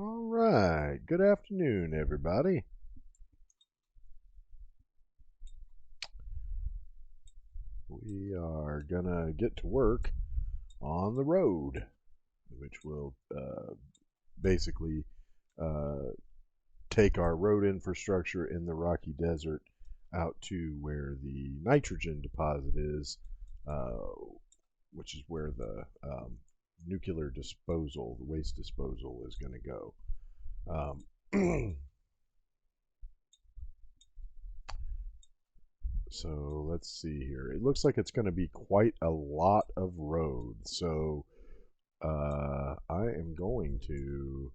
All right. Good afternoon, everybody. We are going to get to work on the road, which will basically uh, take our road infrastructure in the Rocky Desert out to where the nitrogen deposit is, uh, which is where the nuclear disposal, the waste disposal, is going to go. So let's see here. It looks like it's going to be quite a lot of road. So I am going to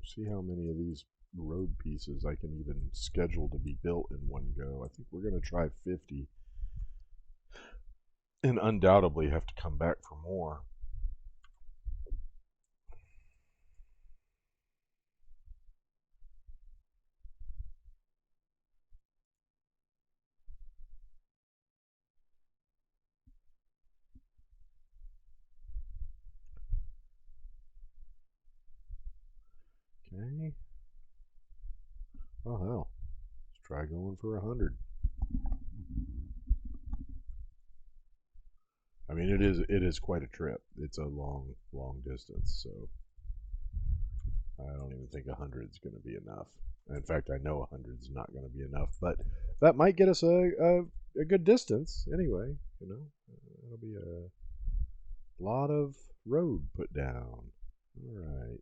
see how many of these road pieces I can even schedule to be built in one go. I think we're going to try 50 and undoubtedly have to come back for more. Okay. Oh hell. Let's try going for 100. I mean, it is quite a trip. It's a long distance, so I don't even think 100 is going to be enough. In fact, I know 100 is not going to be enough, but that might get us a good distance anyway. It'll be a lot of road put down. All right,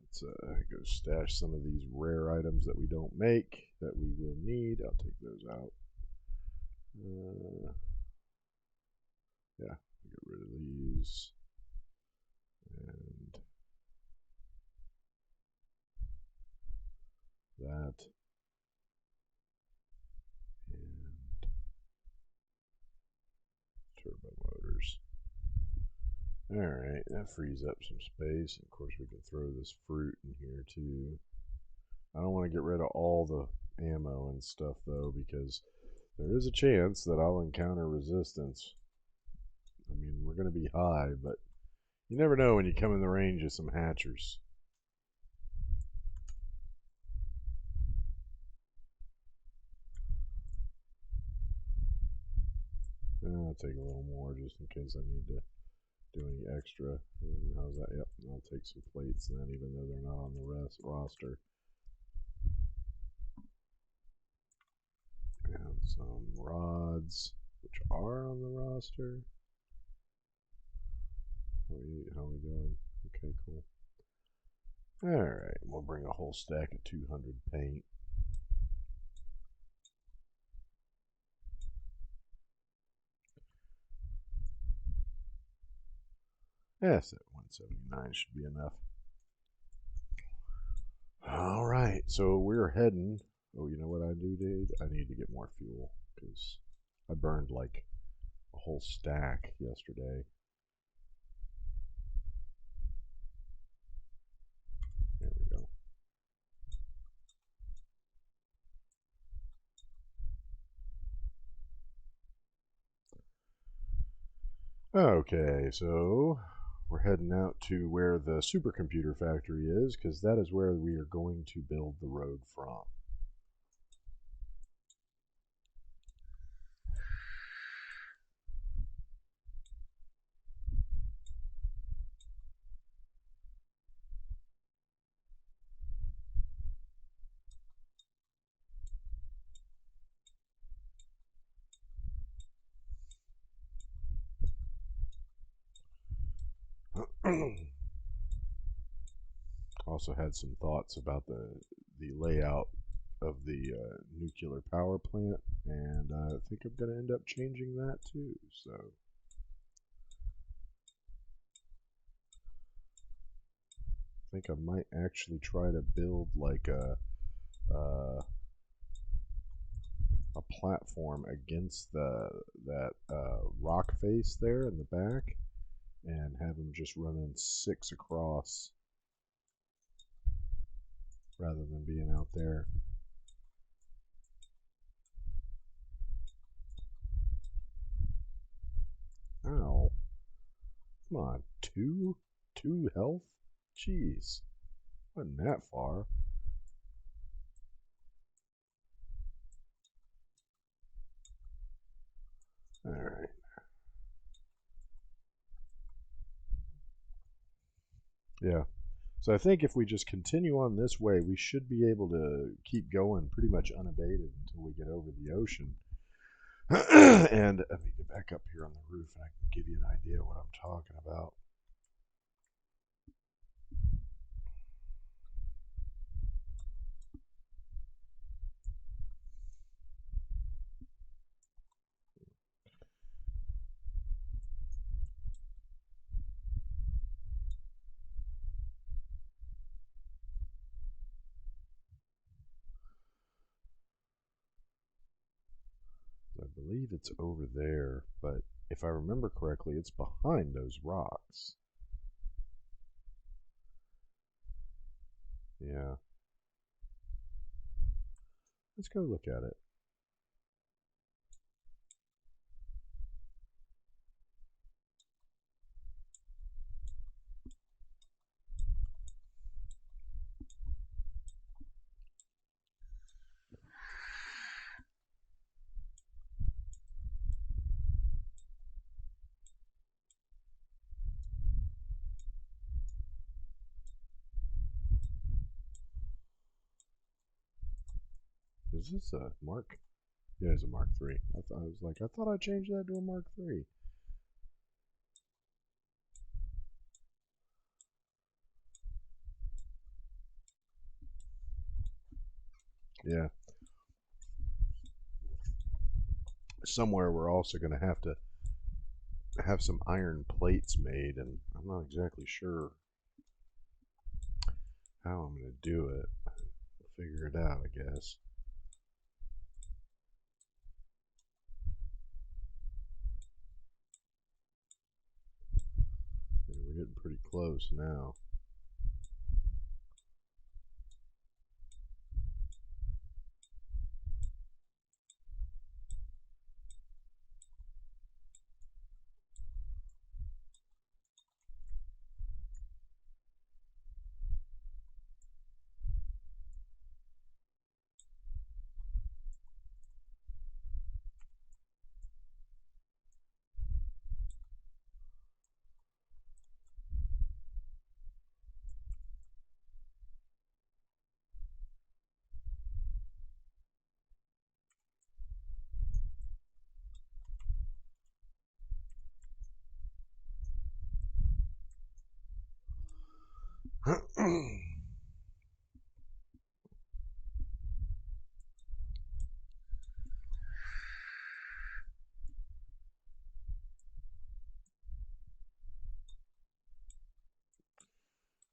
let's go stash some of these rare items that we don't make that we will need. I'll take those out. Yeah, get rid of these and that and turbo motors. Alright, that frees up some space. Of course, we can throw this fruit in here too. I don't want to get rid of all the ammo and stuff though, because there is a chance that I'll encounter resistance. I mean, we're going to be high, but you never know when you come in the range of some hatchers. I'll take a little more just in case I need to do any extra. And how's that? Yep, I'll take some plates then, even though they're not on the roster. And some rods, which are on the roster. How are we doing? Okay, cool. Alright, we'll bring a whole stack of 200 paint. Yes, that 179 should be enough. Alright, so we're heading. Oh, you know what I do need? I need to get more fuel because I burned like a whole stack yesterday. There we go. Okay, so we're heading out to where the supercomputer factory is because that is where we are going to build the road from. Also had some thoughts about the layout of the nuclear power plant, and I think I'm going to end up changing that too. So I think I might actually try to build like a platform against that rock face there in the back, and have them just running 6 across rather than being out there. Ow. Come on, two health? Jeez. Wasn't that far. All right. Yeah. So I think if we just continue on this way, we should be able to keep going pretty much unabated until we get over the ocean. And let me get back up here on the roof and I can give you an idea of what I'm talking about. I believe it's over there, but if I remember correctly, it's behind those rocks. Yeah. Let's go look at it. Is this a Mark? Yeah, it's a Mark III. I thought I changed that to a Mark III. Yeah. Somewhere we're also going to have some iron plates made, and I'm not exactly sure how I'm going to do it. We'll figure it out, I guess. Yeah, we're getting pretty close now.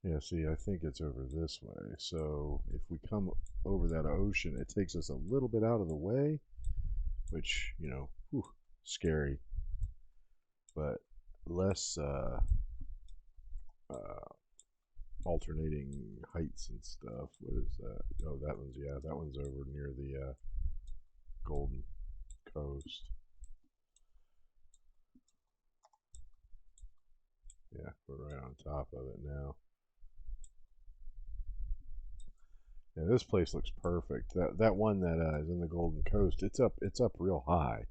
Yeah, see, I think it's over this way. So if we come over that ocean, it takes us a little bit out of the way, which, whew, scary, but less uh, alternating heights and stuff. What is that? Oh, that one's over near the Golden Coast. Yeah, we're right on top of it now. Yeah, this place looks perfect. That one that is in the Golden Coast, it's up real high,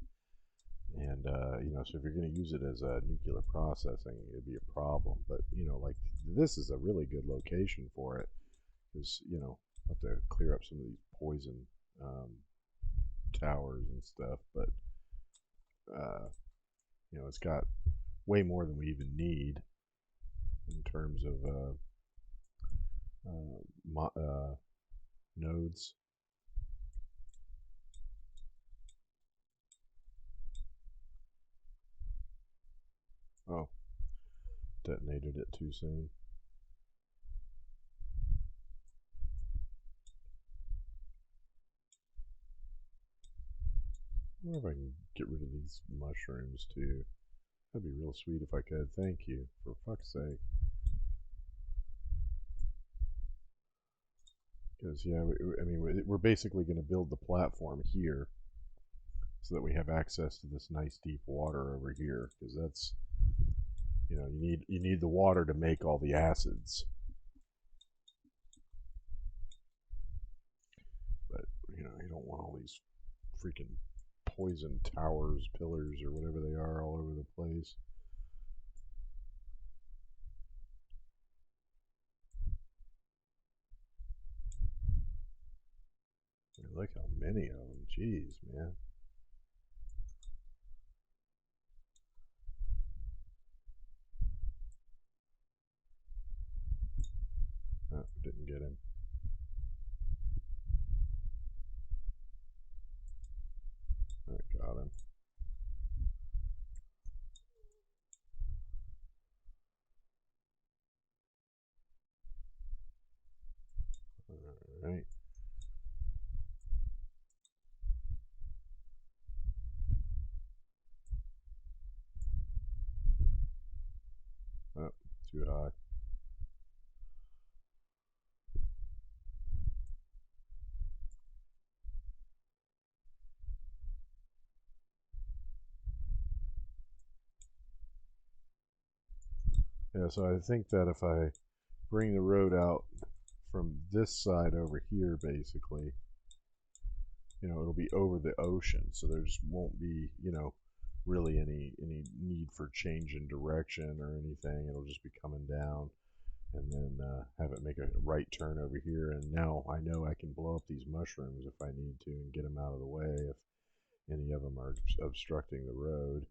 and so if you're going to use it as a nuclear processing, it'd be a problem. But like this is a really good location for it, because have to clear up some of these poison um, towers and stuff. But uh, it's got way more than we even need in terms of nodes. Oh, detonated it too soon. I wonder if I can get rid of these mushrooms too. That'd be real sweet if I could. Thank you. For fuck's sake. Because, yeah, I mean, we're basically going to build the platform here so that we have access to this nice deep water over here. Because that's, you need the water to make all the acids. you don't want all these freaking poison towers, pillars, or whatever they are all over the place. Look how many of them. Jeez, man. Oh, didn't get him. I got him. Alright. Oh, too high. Yeah, so I think that if I bring the road out from this side over here, basically, it'll be over the ocean, so there just won't be, really any need for change in direction or anything. It'll just be coming down, and then have it make a right turn over here. And now I know I can blow up these mushrooms if I need to and get them out of the way if any of them are obstructing the road.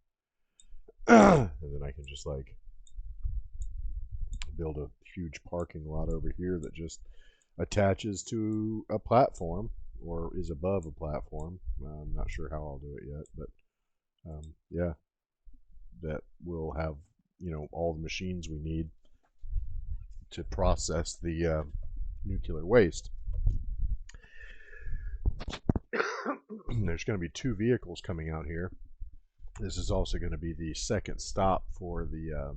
And then I can just like build a huge parking lot over here that just attaches to a platform or is above a platform. I'm not sure how I'll do it yet, but yeah, that will have all the machines we need to process the nuclear waste. There's going to be 2 vehicles coming out here. This is also going to be the second stop for the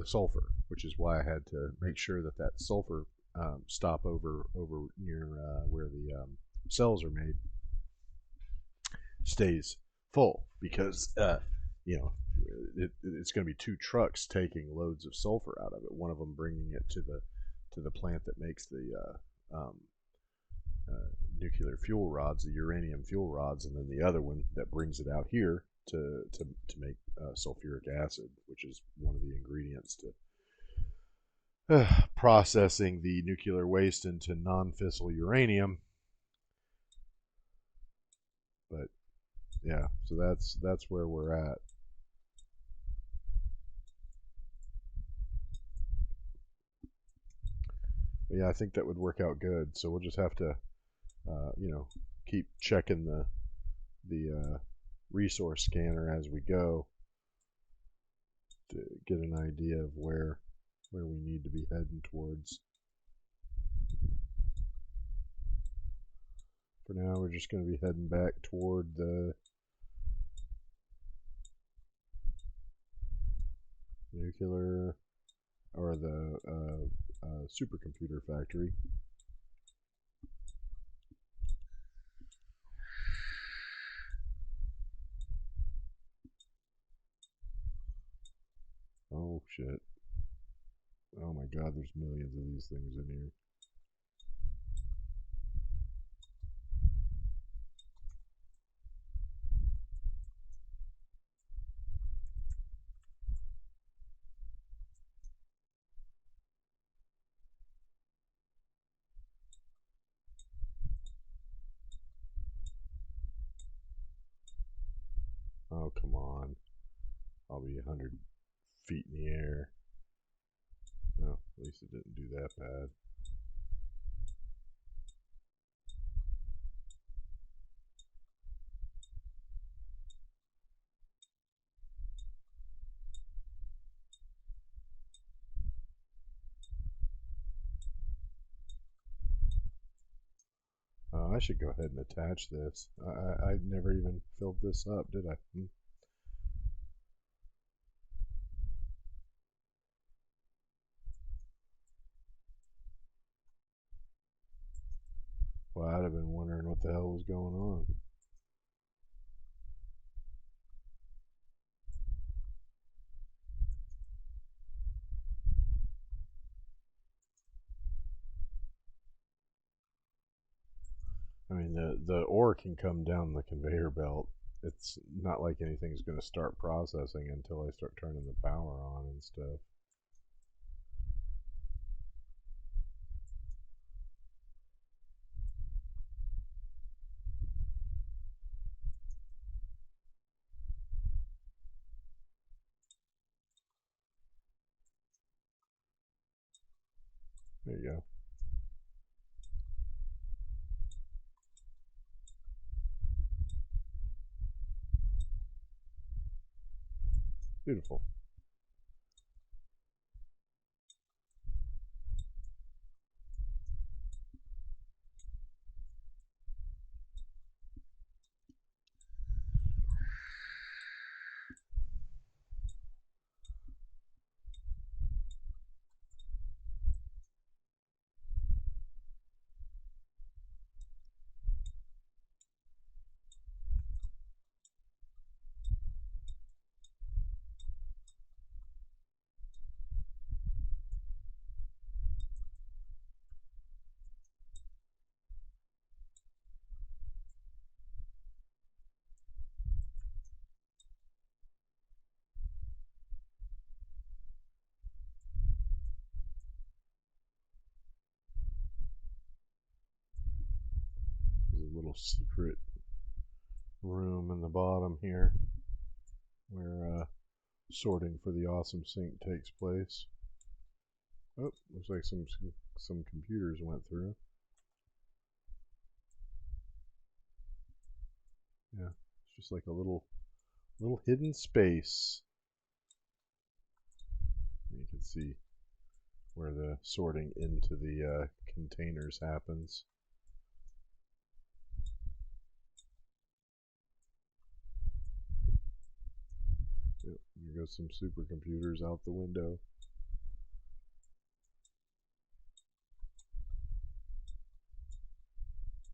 sulfur, which is why I had to make sure that sulfur stop over near where the cells are made stays full, because it's going to be 2 trucks taking loads of sulfur out of it. One of them bringing it to the plant that makes the nuclear fuel rods, the uranium fuel rods, and then the other one that brings it out here to make sulfuric acid, which is one of the ingredients to processing the nuclear waste into non-fissile uranium. But yeah, so that's where we're at. But yeah, I think that would work out good. So we'll just have to, keep checking the resource scanner as we go to get an idea of where we need to be heading towards. For now, we're just going to be heading back toward the nuclear or the supercomputer factory. Oh shit. Oh my god, there's millions of these things in here. Oh, come on. I'll be 100 feet in the air. No, at least it didn't do that bad. I should go ahead and attach this. I never even filled this up, did I? Well, I'd have been wondering what the hell was going on. I mean, the ore can come down the conveyor belt. It's not like anything's going to start processing until I start turning the power on and stuff. There you go. Beautiful. There's a little secret room in the bottom here where sorting for the awesome sink takes place. Oh, looks like some computers went through. Yeah, it's just like a little hidden space. You can see where the sorting into the containers happens. Yep, there goes some supercomputers out the window.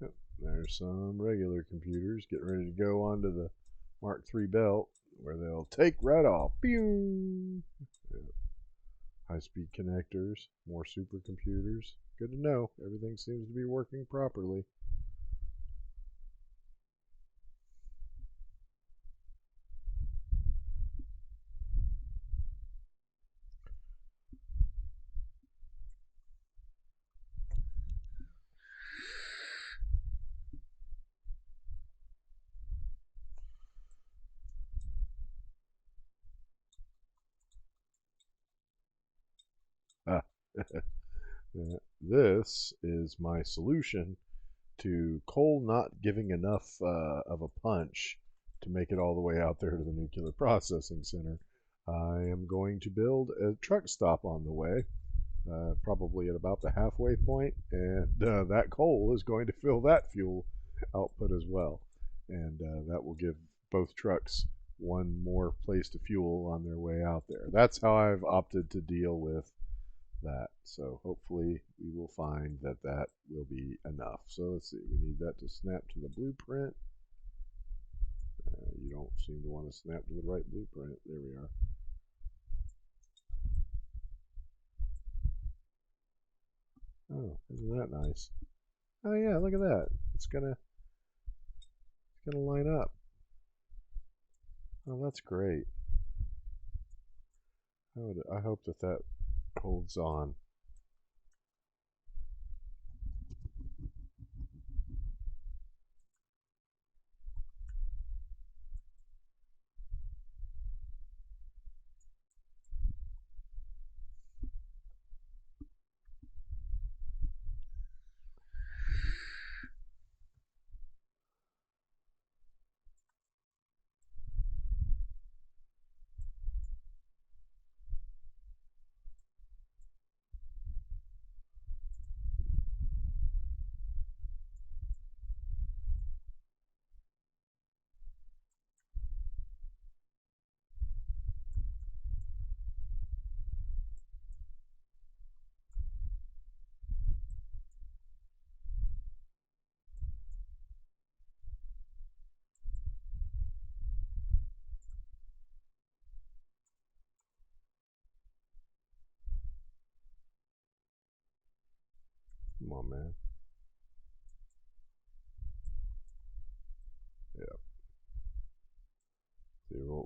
Yep, there's some regular computers getting ready to go onto the Mark III belt where they'll take right off. Pew! Yep. High-speed connectors, more supercomputers. Good to know. Everything seems to be working properly. Ah. This is my solution to coal not giving enough of a punch to make it all the way out there to the nuclear processing center. I am going to build a truck stop on the way, probably at about the halfway point, and that coal is going to fill that fuel output as well. And that will give both trucks one more place to fuel on their way out there. That's how I've opted to deal with that. So hopefully we will find that that will be enough. So let's see, we need that to snap to the blueprint. You don't seem to want to snap to the right blueprint. There we are. Oh, isn't that nice? Oh yeah, look at that. It's gonna line up. Oh, that's great. I hope that that holds on. Come on, man.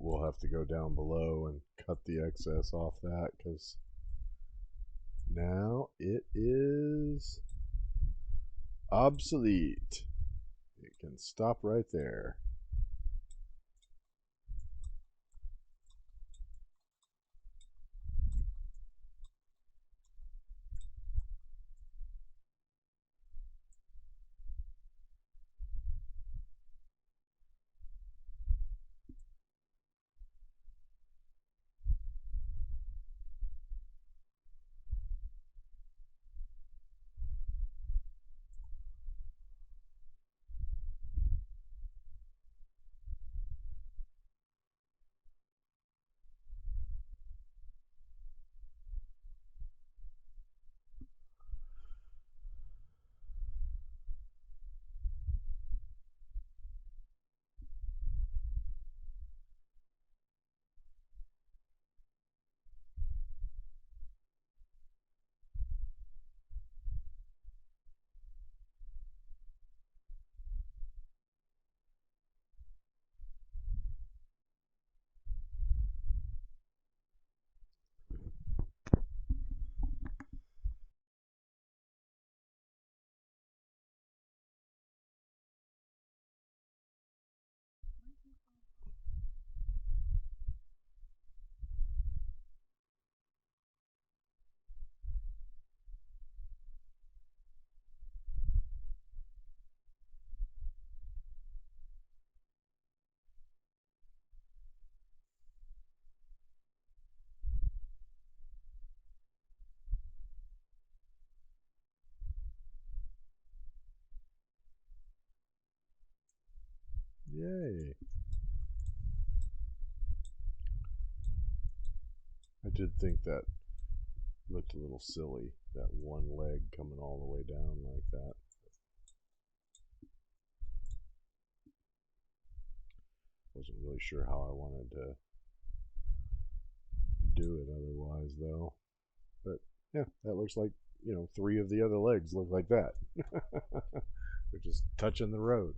we'll have to go down below and cut the excess off that because now it is obsolete. It can stop right there. Yay. I did think that looked a little silly, that one leg coming all the way down like that. Wasn't really sure how I wanted to do it otherwise, though. But yeah, that looks like, 3 of the other legs look like that. They're just touching the road.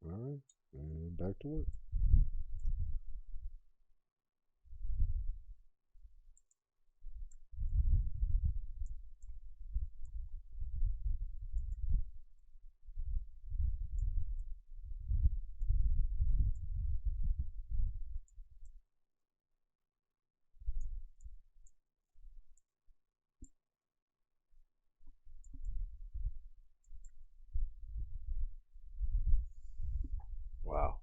All right, and back to work. Wow.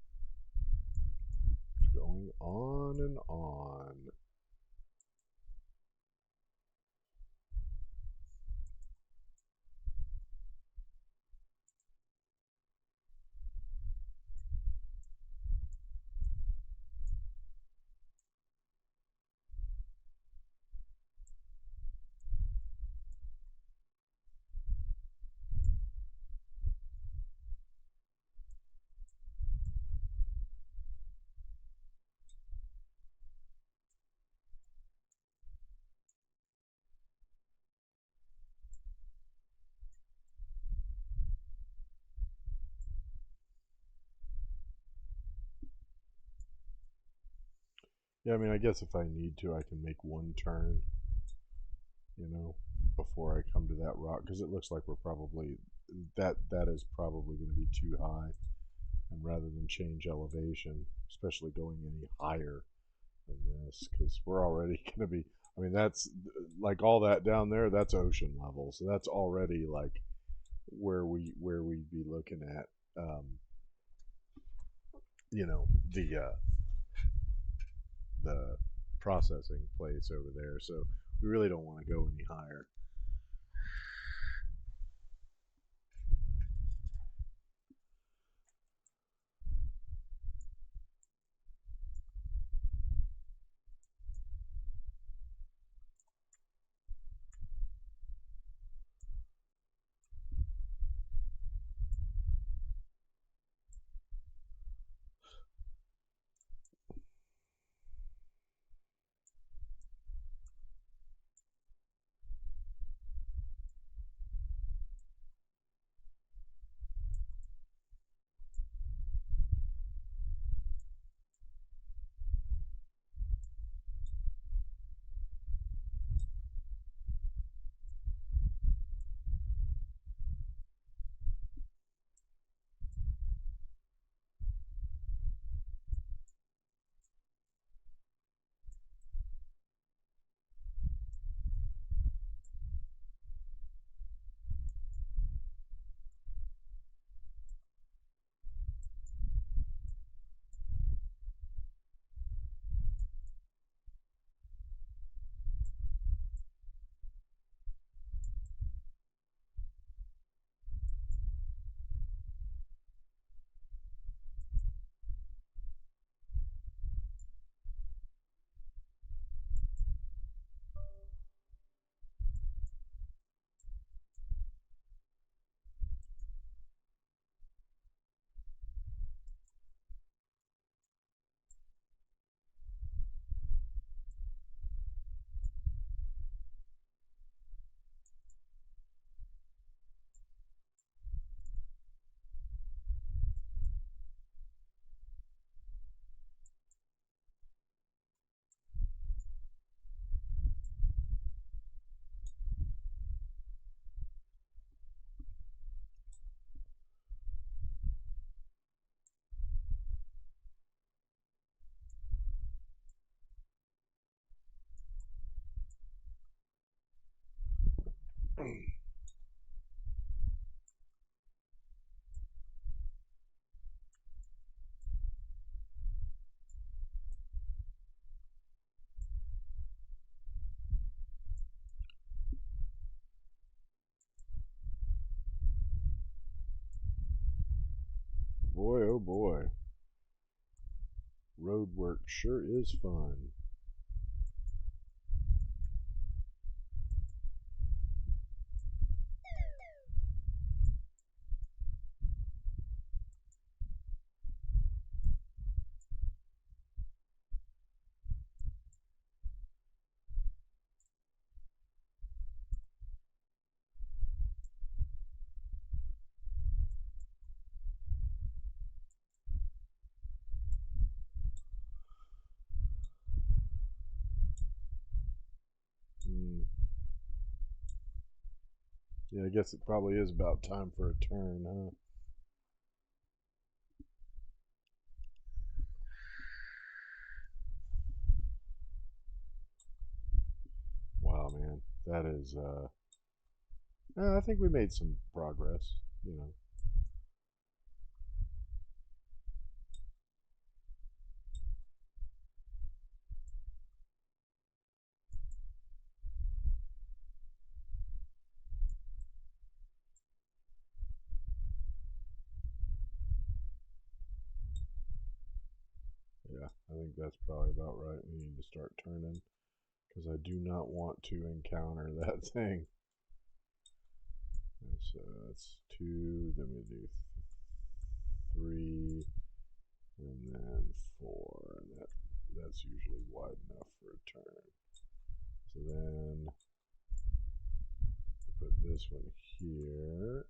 It's going on and on. Yeah, I mean, I guess if I need to, I can make one turn, you know, before I come to that rock, because it looks like we're probably that is probably going to be too high, and rather than change elevation, especially going any higher than this, because we're already going to be. I mean, that's like all that down there. That's ocean level, so that's already like where we'd be looking at, um, the the processing place over there. So we really don't want to go any higher. Boy, oh boy. Road work sure is fun. Mm. Yeah, I guess it probably is about time for a turn, huh? Wow, man. That is, I think we made some progress, you know. Yeah, I think that's probably about right. We need to start turning because I do not want to encounter that thing. So that's two, then we do three, and then four, and that's usually wide enough for a turn. So then put this one here,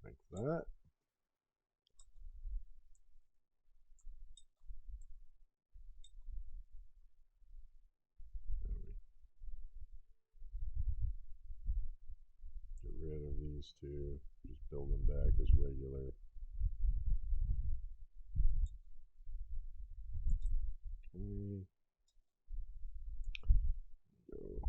like that. Get rid of these two. Just build them back as regular. Okay. Go.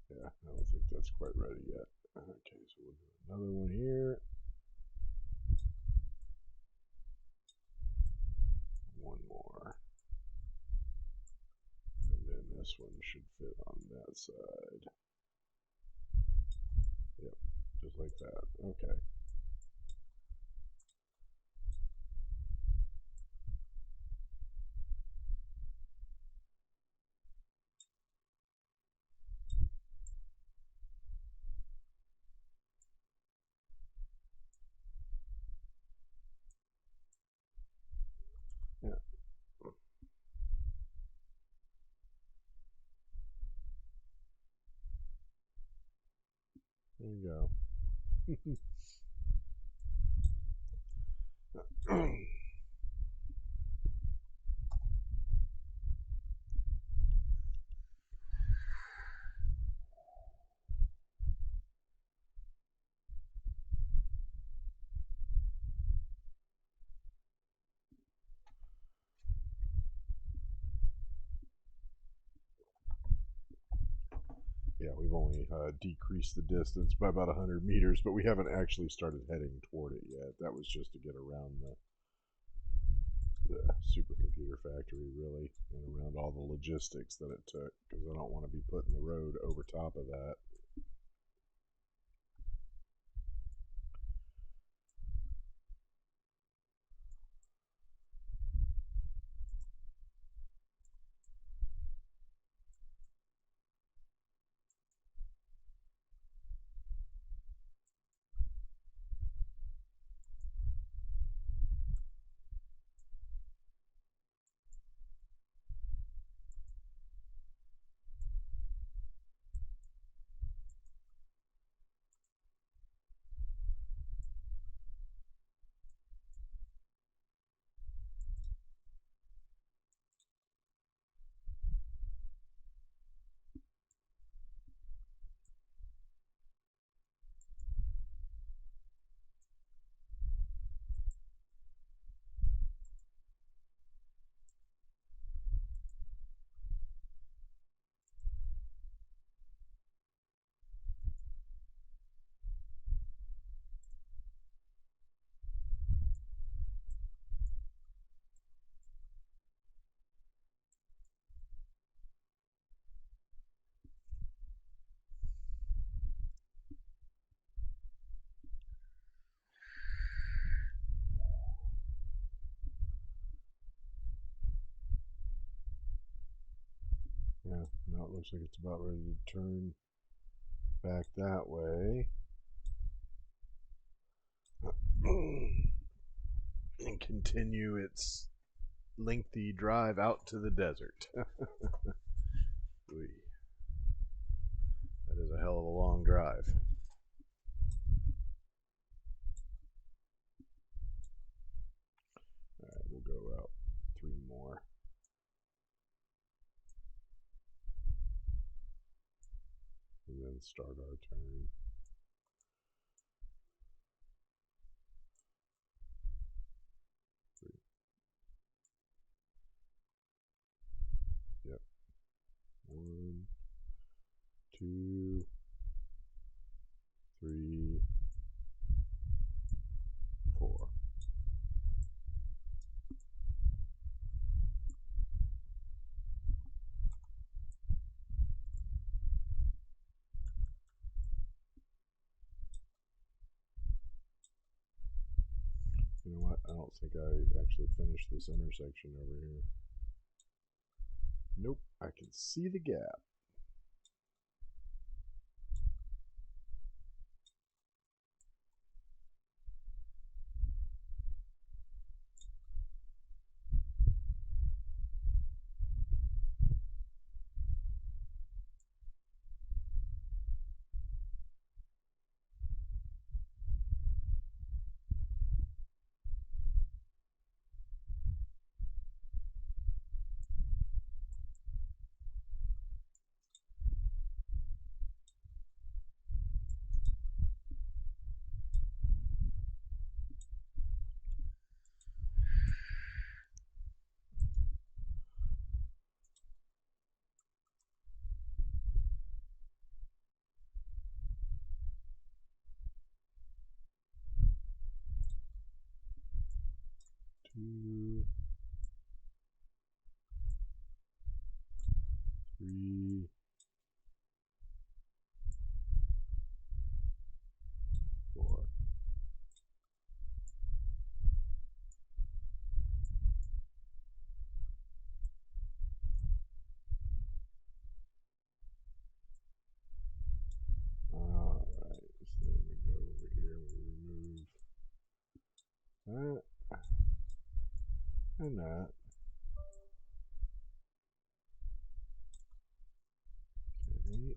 Yeah, I don't think that's quite ready yet. Okay, so we'll do another one here. One more. And then this one should fit on that side. Yep, just like that. Okay. Yeah, there you go. Yeah, we've only decreased the distance by about 100 meters, but we haven't actually started heading toward it yet. That was just to get around the supercomputer factory, really, and around all the logistics that it took, because I don't want to be putting the road over top of that. Now it looks like it's about ready to turn back that way. And continue its lengthy drive out to the desert. That is a hell of a long drive. Alright, we'll go out 3 more. And then start our turn. Yep. 1, 2, 3, 4. You know what? I don't think I actually finished this intersection over here. Nope, I can see the gap. Two, 3, 4. Alright, so then we go over here and we remove that and that. Okay.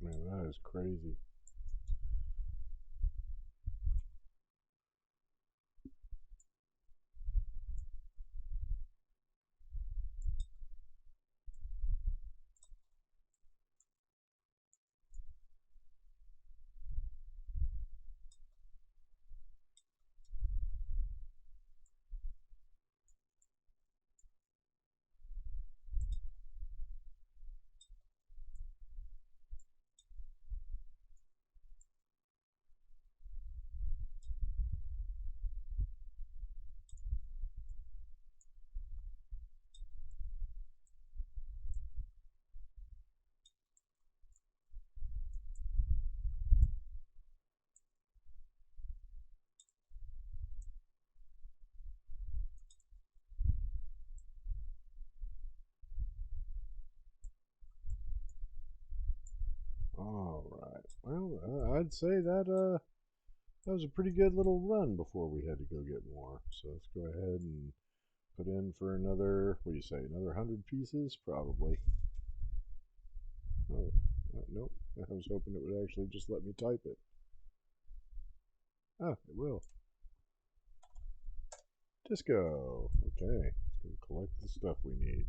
Man, that is crazy. Alright. Well, I'd say that was a pretty good little run before we had to go get more. So let's go ahead and put in for another, what do you say, another 100 pieces? Probably. Oh, nope. I was hoping it would actually just let me type it. Oh, it will. Disco. Okay. Let's go collect the stuff we need.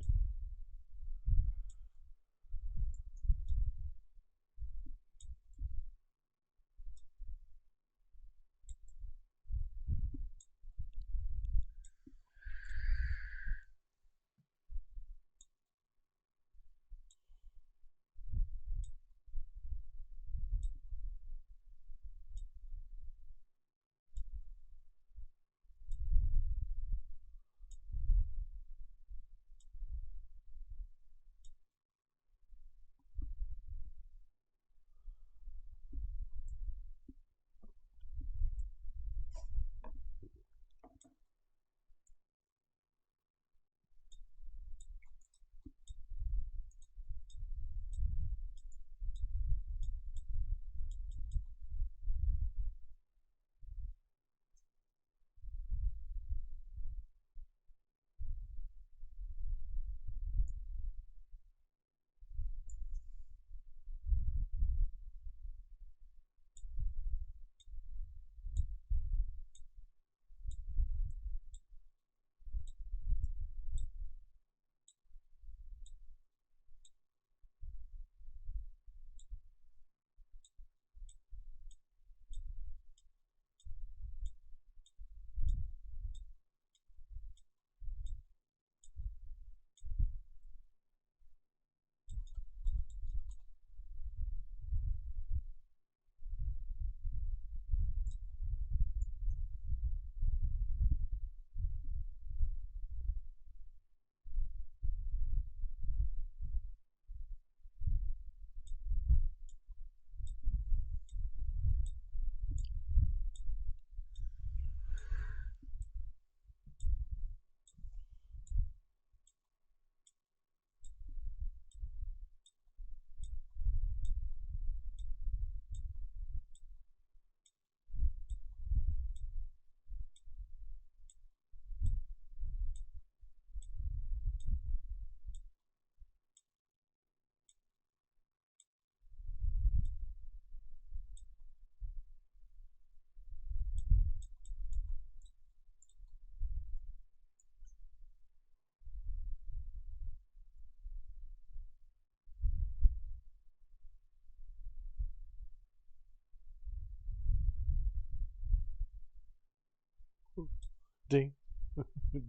Ding.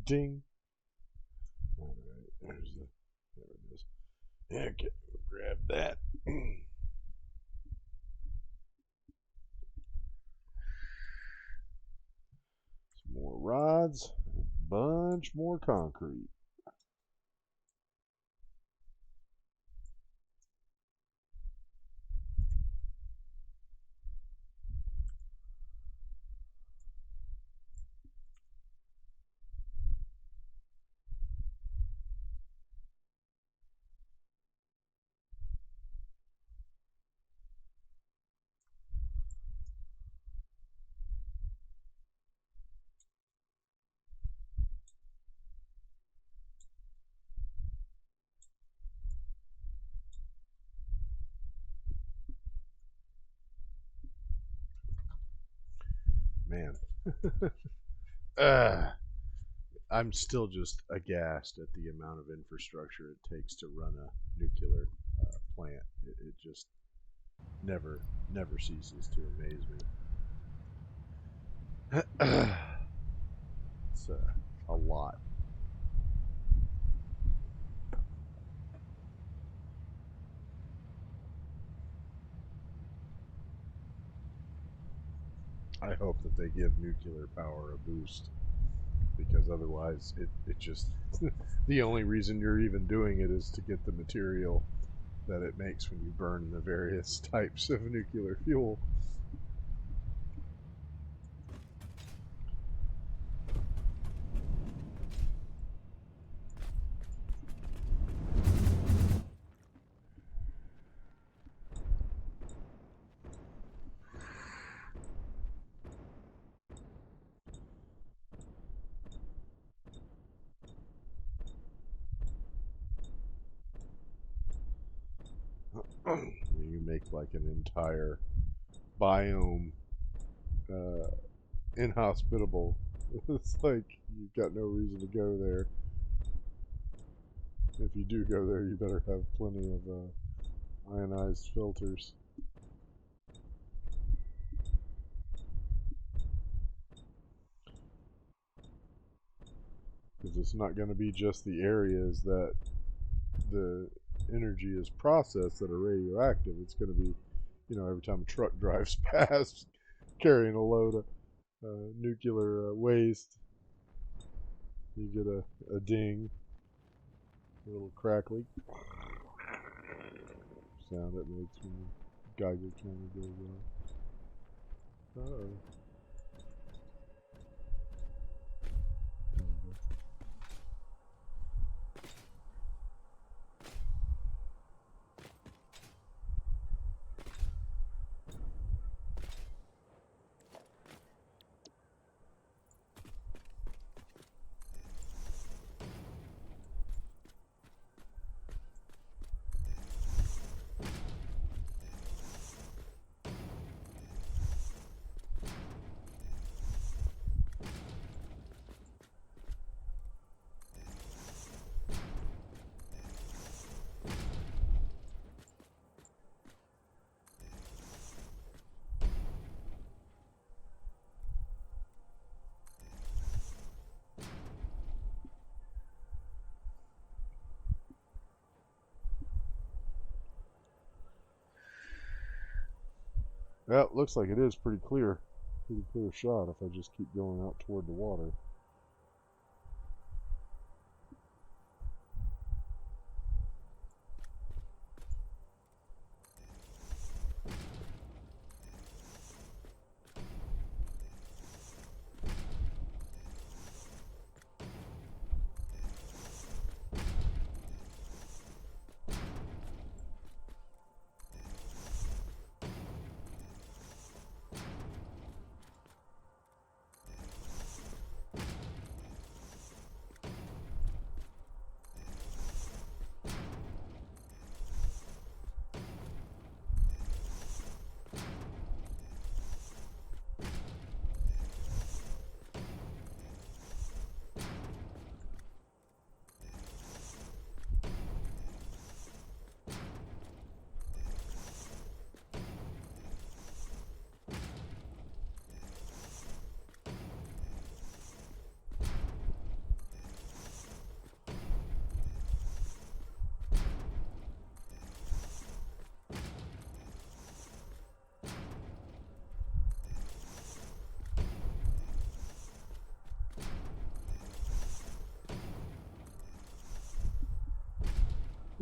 Ding. Alright, there it is. Okay, we'll grab that. Some more rods, a bunch more concrete. Man, uh, I'm still just aghast at the amount of infrastructure it takes to run a nuclear plant. It just never ceases to amaze me. It's a lot. I hope that they give nuclear power a boost because otherwise it just the only reason you're even doing it is to get the material that it makes when you burn the various types of nuclear fuel. You make like an entire biome inhospitable It's like you've got no reason to go there. If you do go there, you better have plenty of ionized filters. Because it's not going to be just the areas that the energy is processed that are radioactive. It's going to be, every time a truck drives past carrying a load of nuclear waste, you get a ding, a little crackly sound it makes when the Geiger counter goes off. Uh-oh. Well, looks like it is pretty clear. Pretty clear shot if I just keep going out toward the water.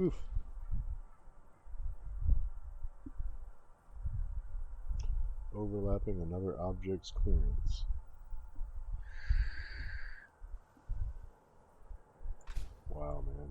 Oof. Overlapping another object's clearance. Wow, man.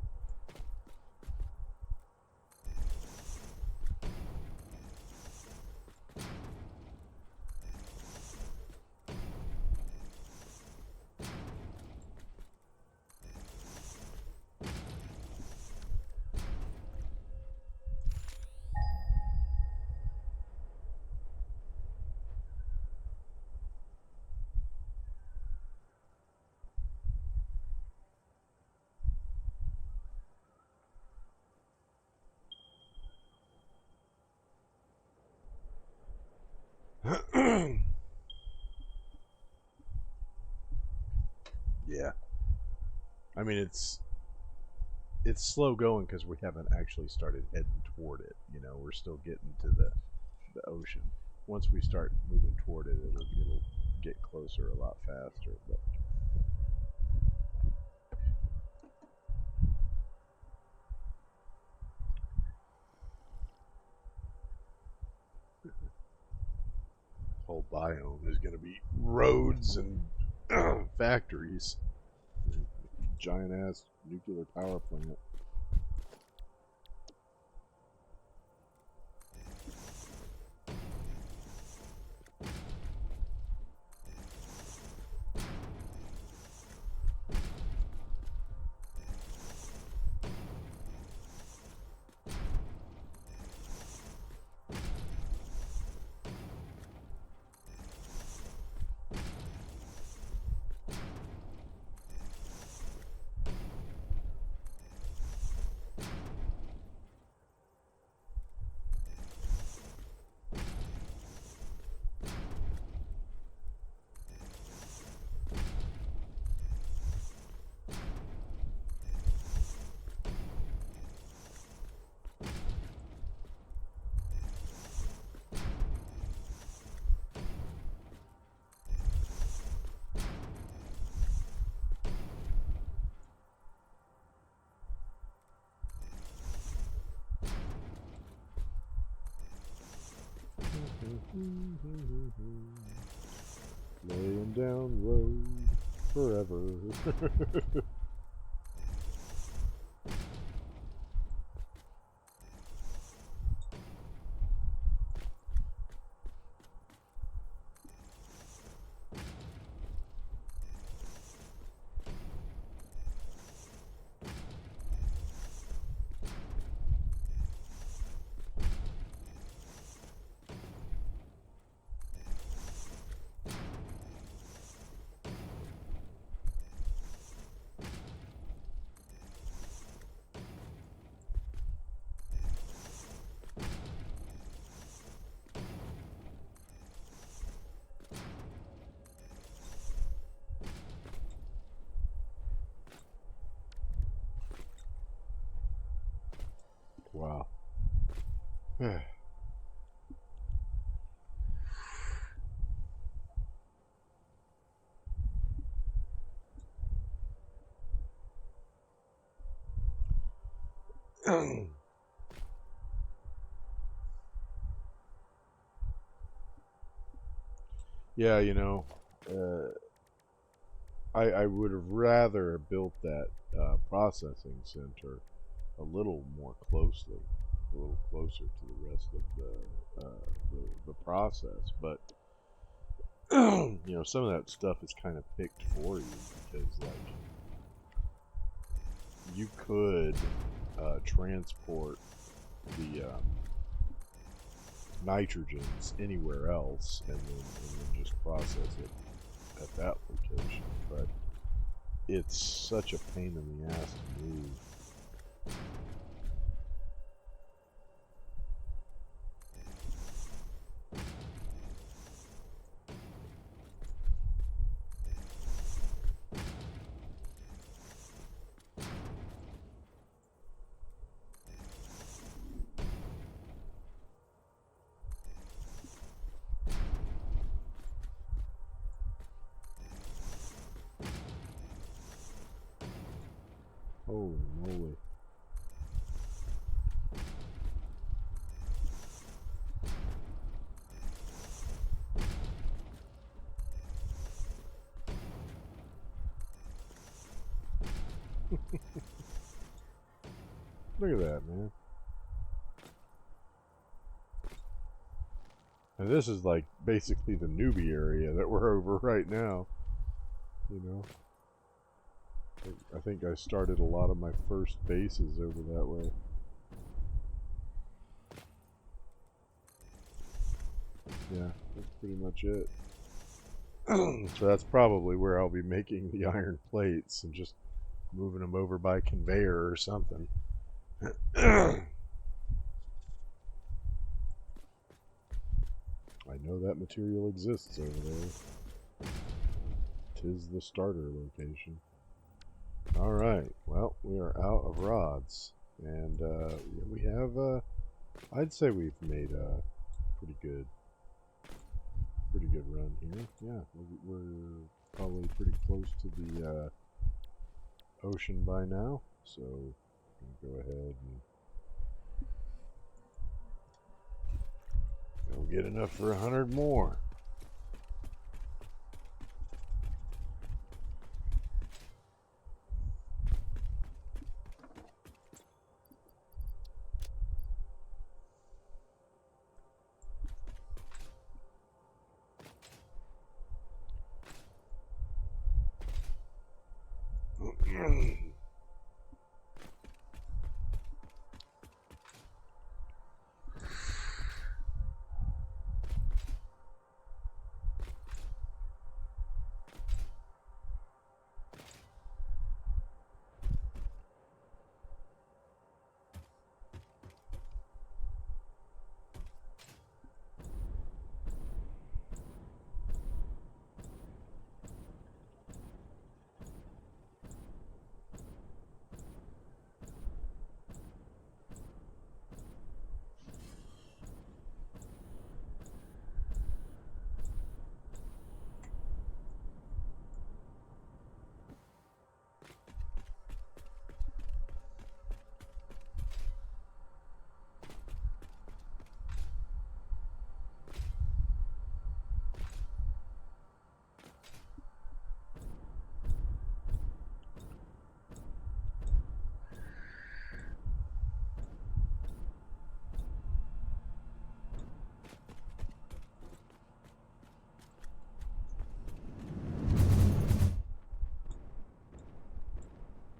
Yeah. I mean, it's slow going because we haven't actually started heading toward it. We're still getting to the ocean. Once we start moving toward it, it'll get closer a lot faster. But the whole biome is going to be roads and factories, giant ass nuclear power plant. Laying down road forever. Wow. Yeah, I would have rather built that processing center a little more closely, a little closer to the rest of the process. But some of that stuff is kind of picked for you because like you could transport the nitrogens anywhere else and then just process it at that location. But it's such a pain in the ass to move. Holy moly. Look at that, man. And this is like basically the newbie area that we're over right now. You know, I think I started a lot of my first bases over that way. Yeah, that's pretty much it. So that's probably where I'll be making the iron plates and just moving them over by conveyor or something. I know that material exists over there. 'Tis the starter location. Alright, well, we are out of rods. And we have, I'd say we've made a pretty good run here. Yeah, we're probably pretty close to the ocean by now. So, I'm going to go ahead and we'll get enough for 100 more.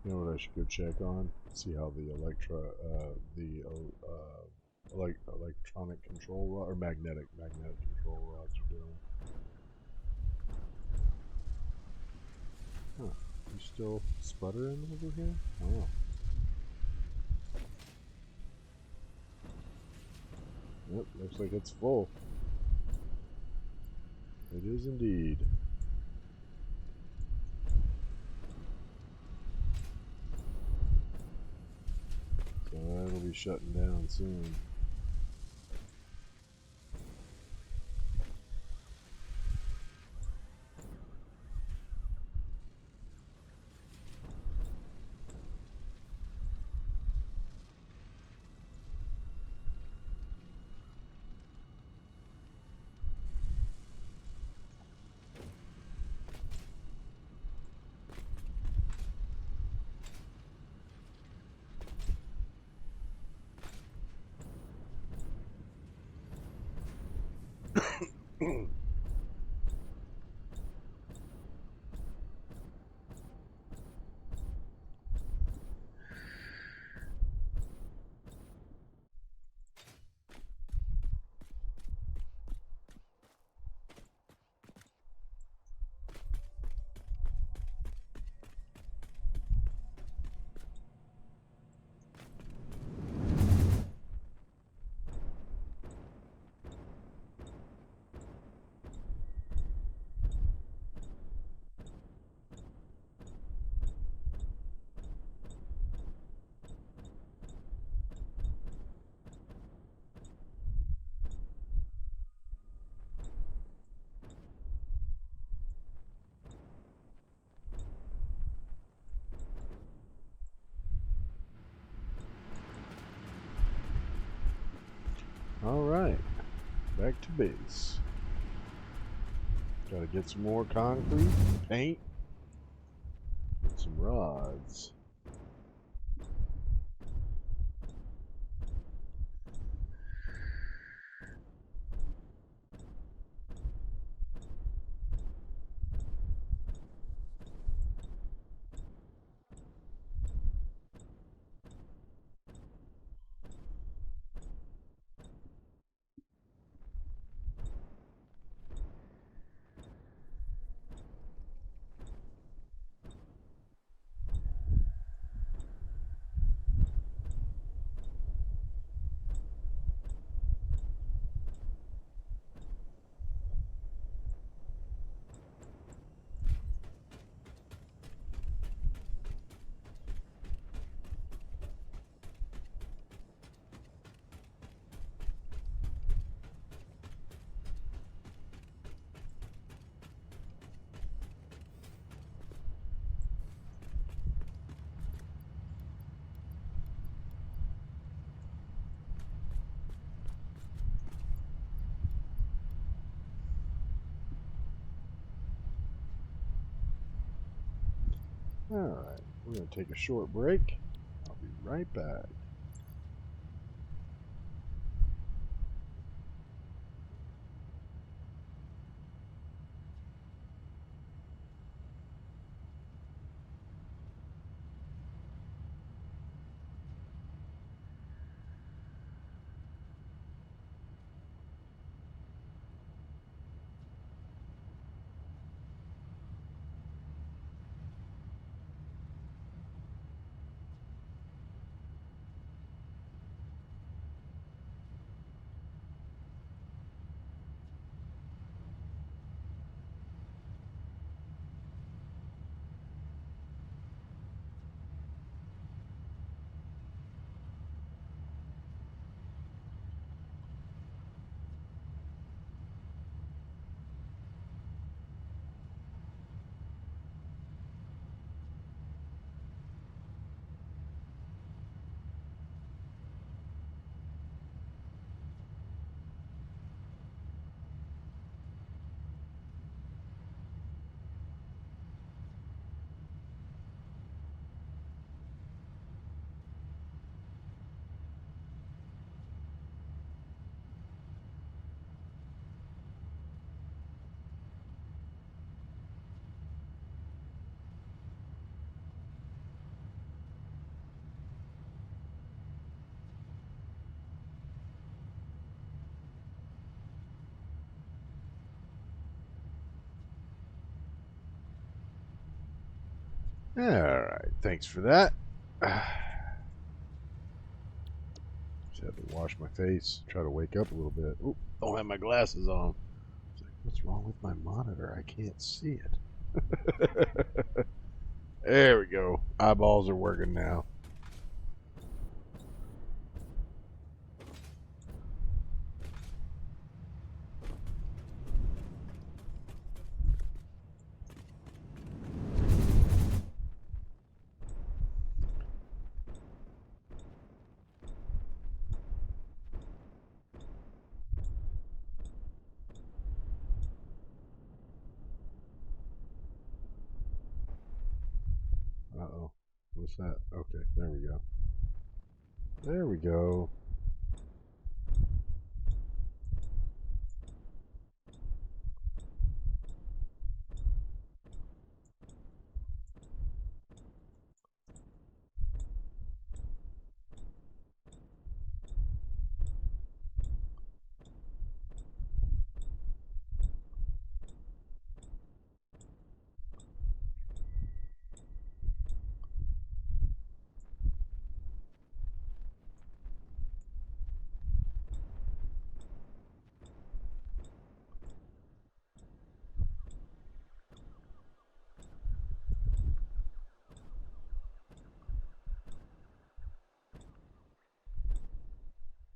You know what I should go check on? See how the electronic control rod or magnetic control rods are doing. Huh? You still sputtering over here? Oh. Yep, looks like it's full. It is indeed. So that'll be shutting down soon. Alright, back to base. Gotta get some more concrete, paint, get some rods. Alright, we're going to take a short break. I'll be right back. Alright, thanks for that. Just had to wash my face, try to wake up a little bit. Oop, don't have my glasses on. It's like, what's wrong with my monitor? I can't see it. There we go. Eyeballs are working now. Uh-oh. What's that? Okay, there we go. There we go.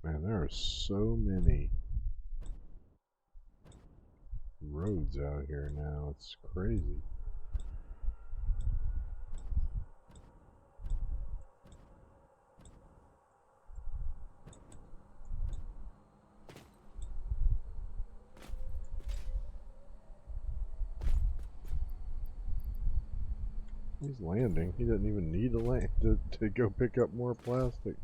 Man, there are so many roads out here now. It's crazy. He's landing. He doesn't even need to land to go pick up more plastic.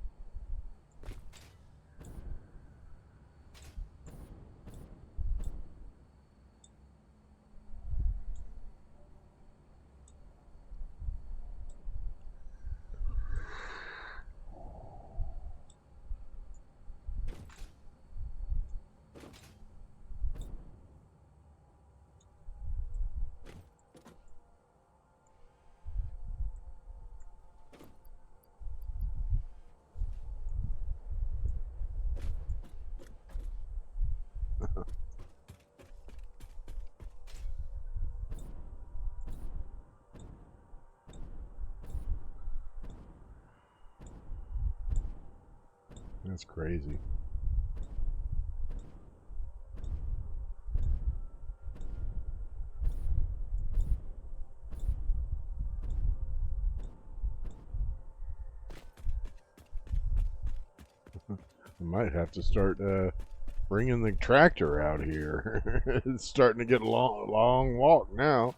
That's crazy. I might have to start bringing the tractor out here. It's starting to get a long walk now.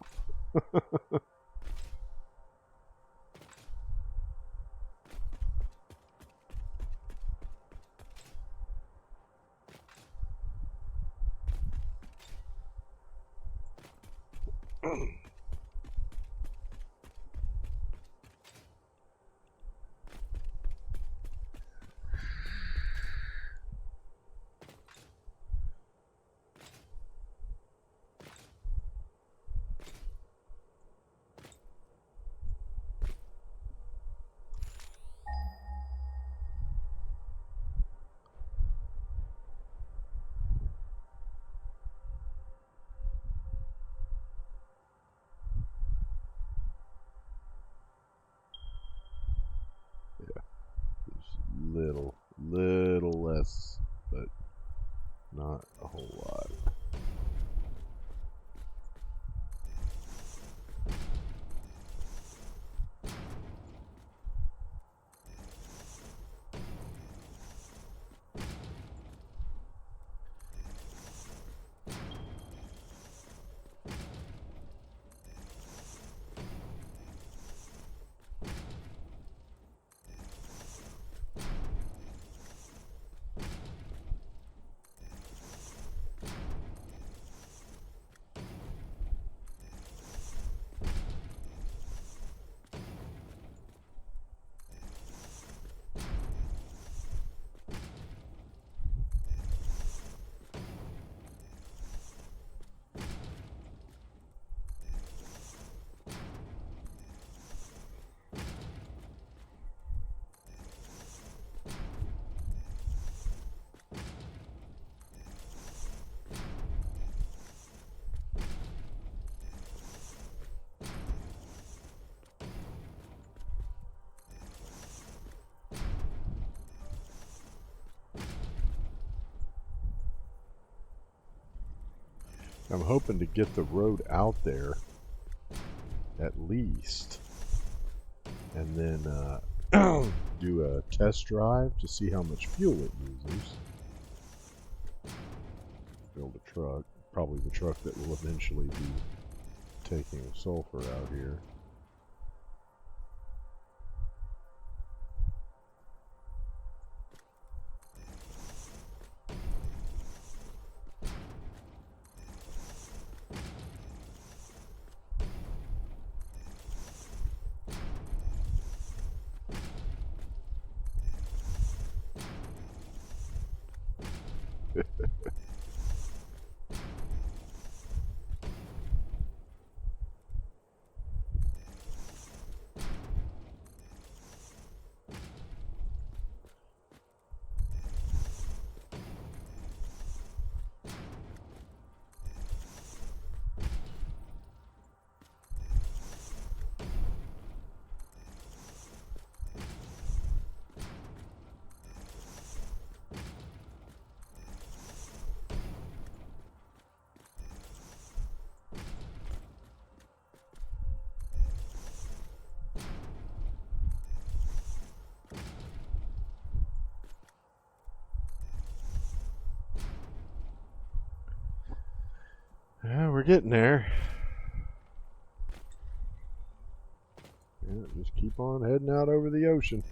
I'm hoping to get the road out there at least, and then do a test drive to see how much fuel it uses. Build a truck, probably the truck that will eventually be taking sulfur out here. Yeah, we're getting there. Yeah, just keep on heading out over the ocean.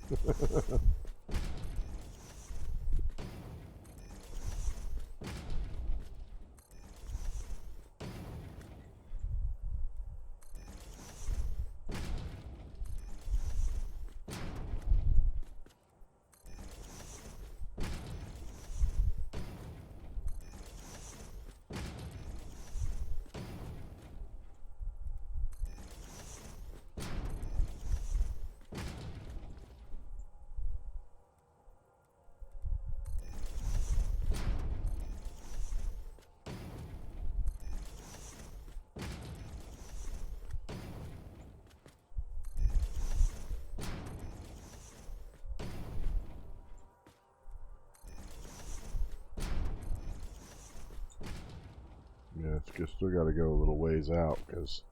Yeah, it's just still got to go a little ways out, because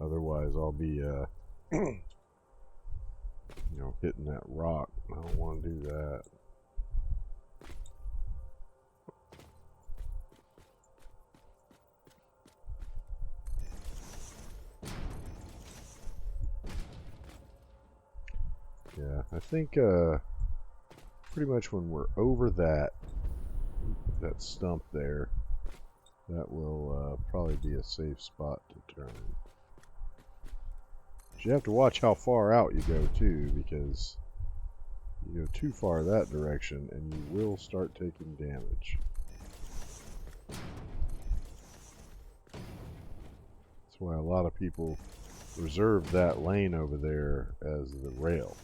otherwise I'll be, hitting that rock. I don't want to do that. Yeah, I think pretty much when we're over that stump there, that will probably be a safe spot to turn. But you have to watch how far out you go too, because you go too far that direction and you will start taking damage. That's why a lot of people reserve that lane over there as the rail.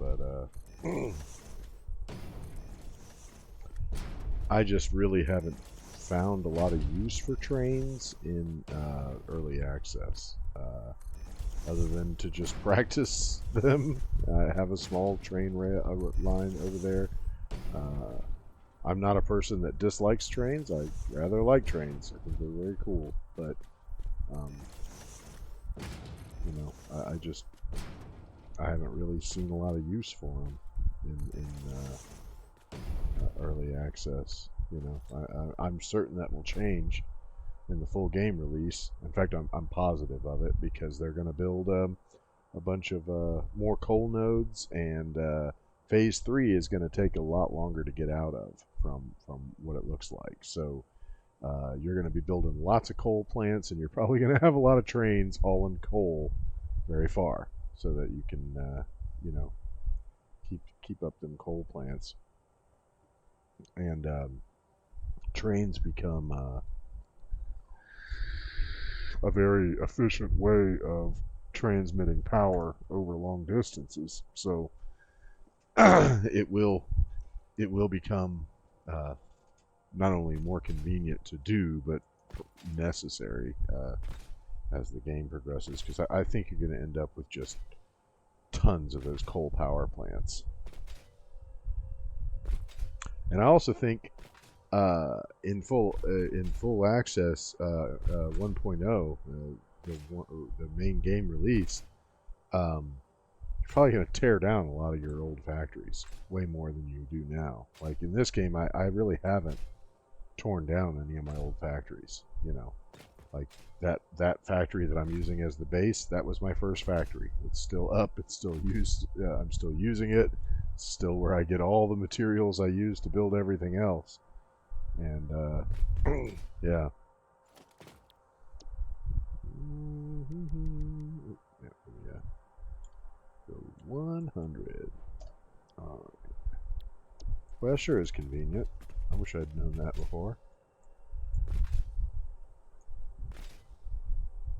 But I just really haven't found a lot of use for trains in early access, other than to just practice them. I have a small train line over there. I'm not a person that dislikes trains. I rather like trains. I think they're very cool. But I haven't really seen a lot of use for them in early access. I'm certain that will change in the full game release. In fact, I'm positive of it, because they're going to build a bunch of more coal nodes, and phase 3 is going to take a lot longer to get out of from what it looks like. So you're going to be building lots of coal plants, and you're probably going to have a lot of trains hauling coal very far, so that you can keep up them coal plants. And trains become a very efficient way of transmitting power over long distances. So it will become not only more convenient to do, but necessary as the game progresses, because I think you're going to end up with just tons of those coal power plants. And I also think in full access 1.0, the main game release, you're probably going to tear down a lot of your old factories way more than you do now. Like in this game, I really haven't torn down any of my old factories. You know, like that factory that I'm using as the base, that was my first factory. It's still up. It's still used. I'm still using it. It's still where I get all the materials I use to build everything else. And yeah. Yeah. So 100. Alright. Well, that sure is convenient. I wish I'd known that before.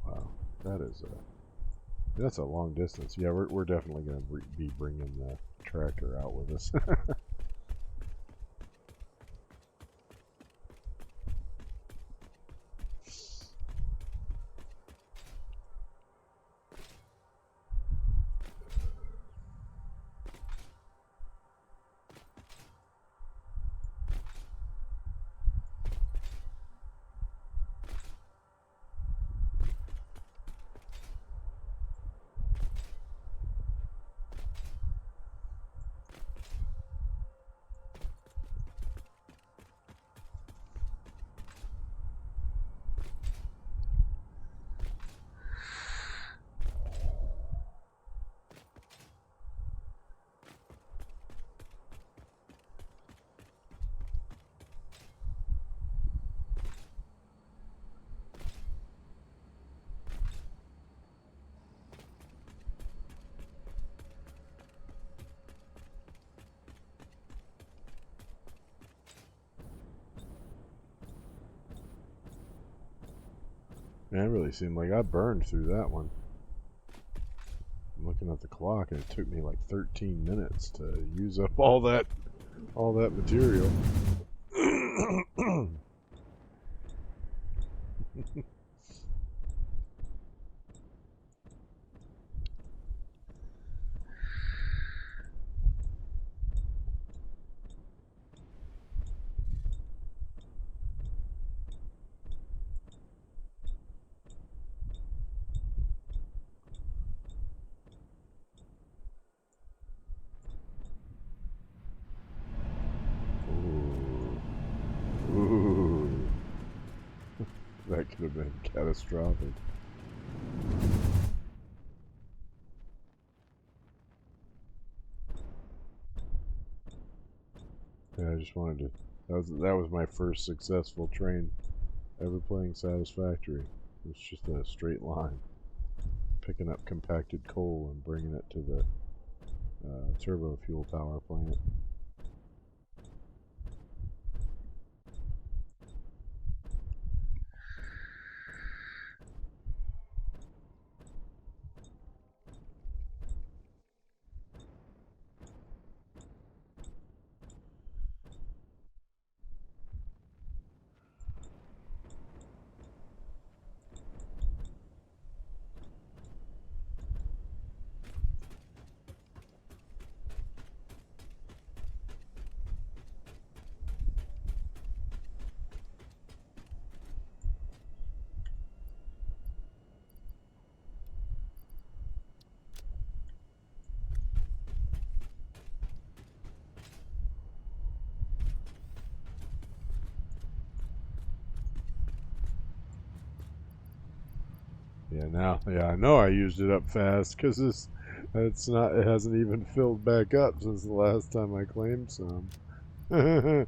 Wow, that's a long distance. Yeah, we're definitely going to be bringing the tractor out with us. Man, it really seemed like I burned through that one. I'm looking at the clock, and it took me like 13 minutes to use up all that material. Ooh. Ooh. That could have been catastrophic. Yeah, I just wanted to. That was my first successful train ever playing Satisfactory. It's just a straight line, picking up compacted coal and bringing it to the turbo fuel power plant. Yeah, I know I used it up fast because it hasn't even filled back up since the last time I claimed some. Yeah,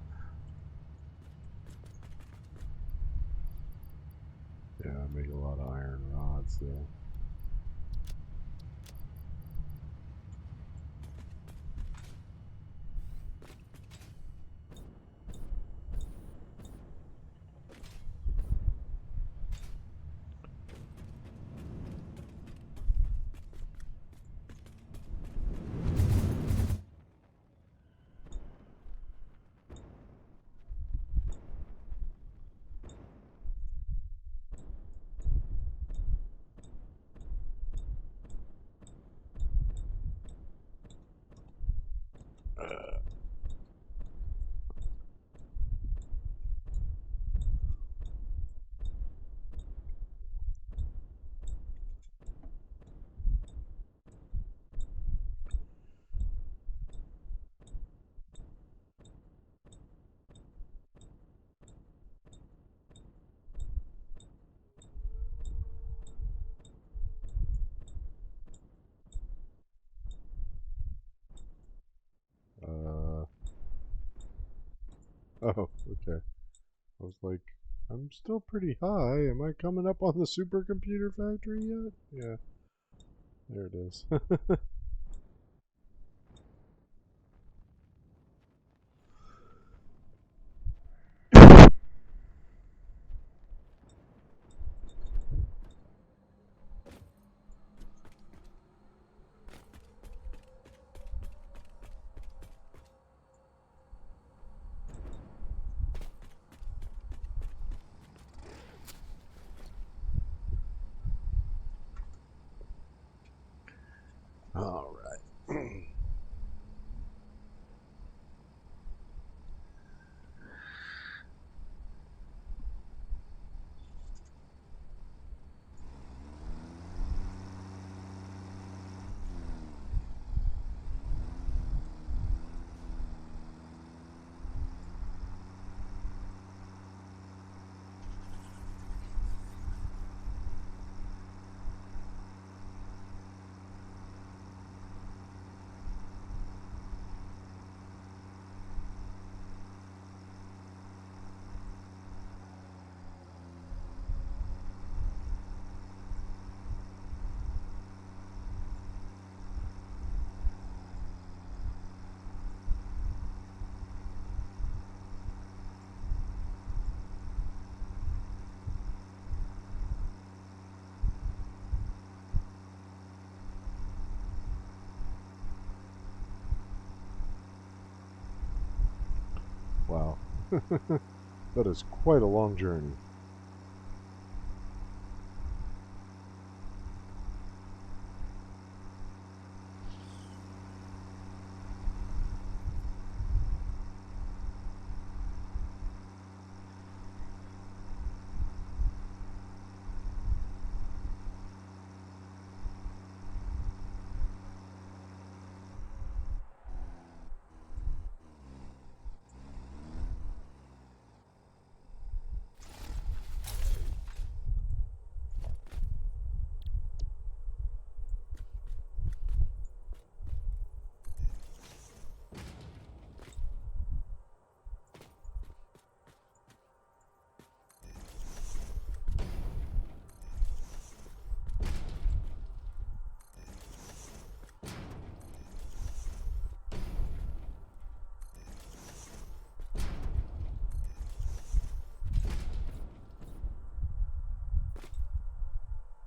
I make a lot of iron rods though. Oh, okay. I was like, I'm still pretty high. Am I coming up on the supercomputer factory yet? Yeah, there it is. All right. Wow. That is quite a long journey.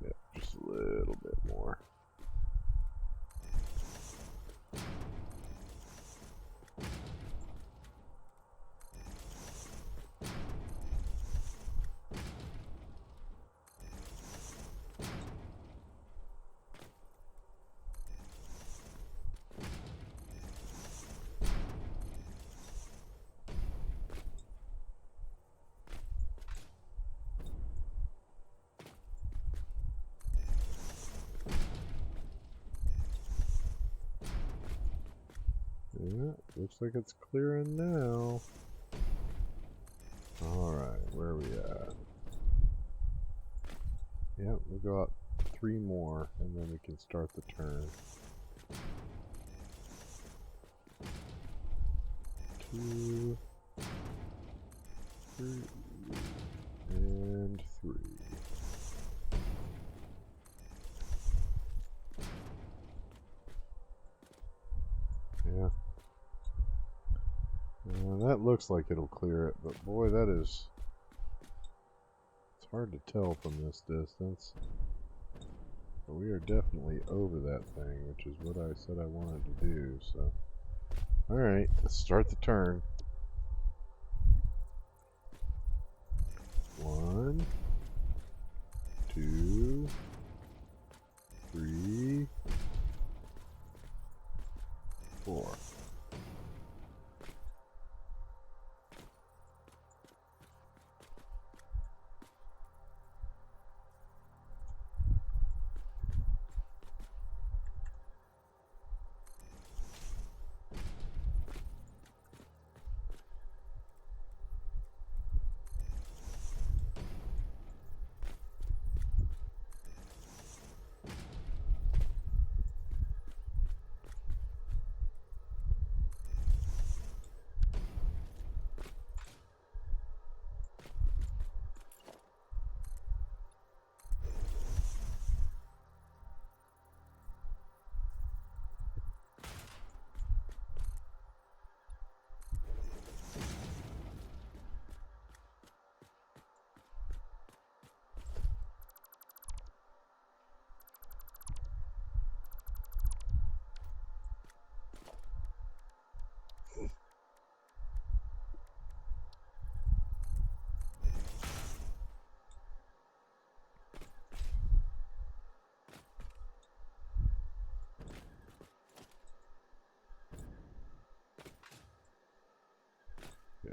Yeah, just a little bit more. Yeah, looks like it's clearing now. Alright, where are we at? Yeah, we'll go out 3 more and then we can start the turn. 2, 3, and 3. Yeah. That looks like it'll clear it, but boy, it's hard to tell from this distance. But we are definitely over that thing, which is what I said I wanted to do, so. Alright, let's start the turn. 1, 2, 3, 4.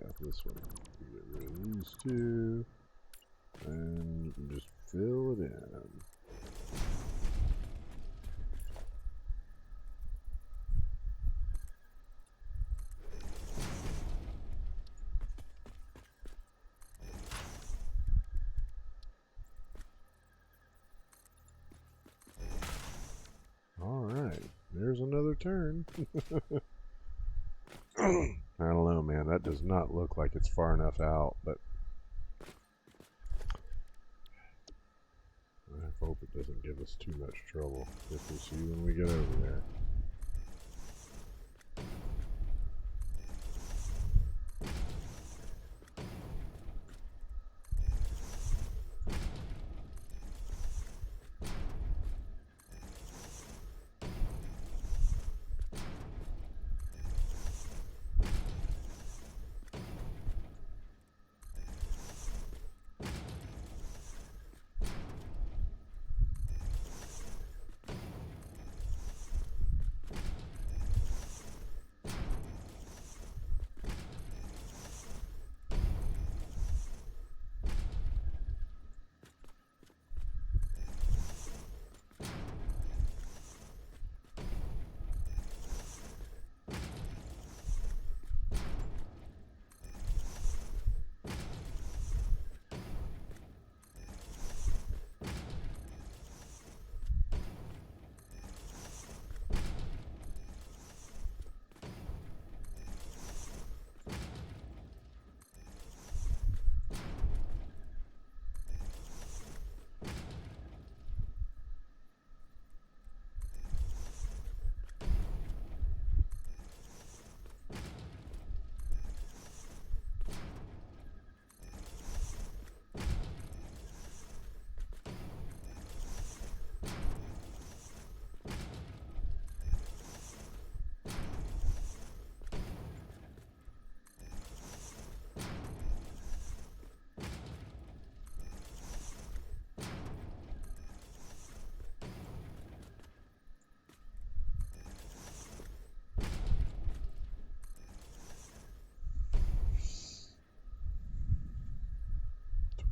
Yeah, this one. Get rid of these two. And you can just fill it in. Alright, there's another turn. I don't know, man. That does not look like it's far enough out, but I hope it doesn't give us too much trouble. Guess we'll see when we get over there.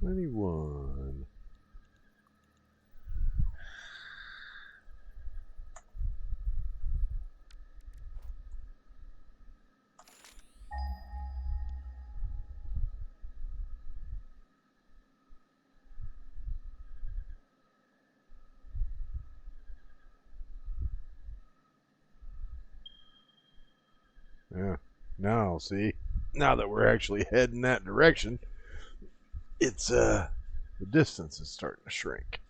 $21. Yeah. Now, see, now that we're actually heading that direction, it's the distance is starting to shrink.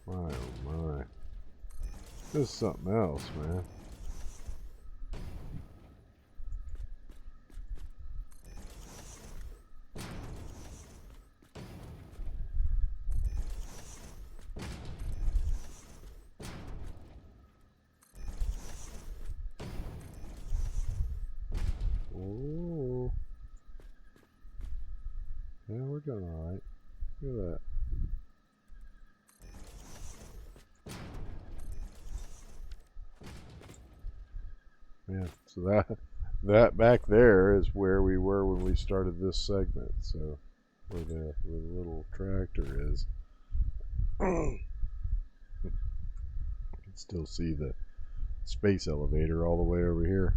My oh my. This is something else, man. Oh. Yeah, we're doing alright. Look at that. Yeah, so that back there is where we were when we started this segment. So where the little tractor is, you can still see the space elevator all the way over here.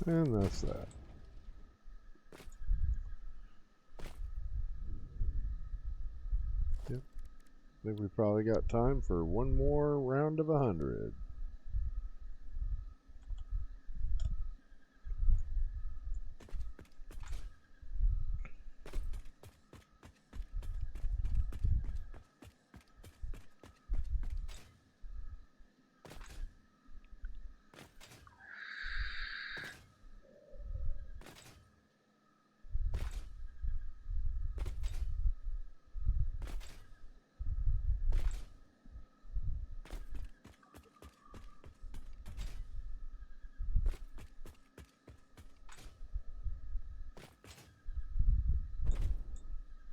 And that's that. Yep. I think we probably got time for one more round of 100.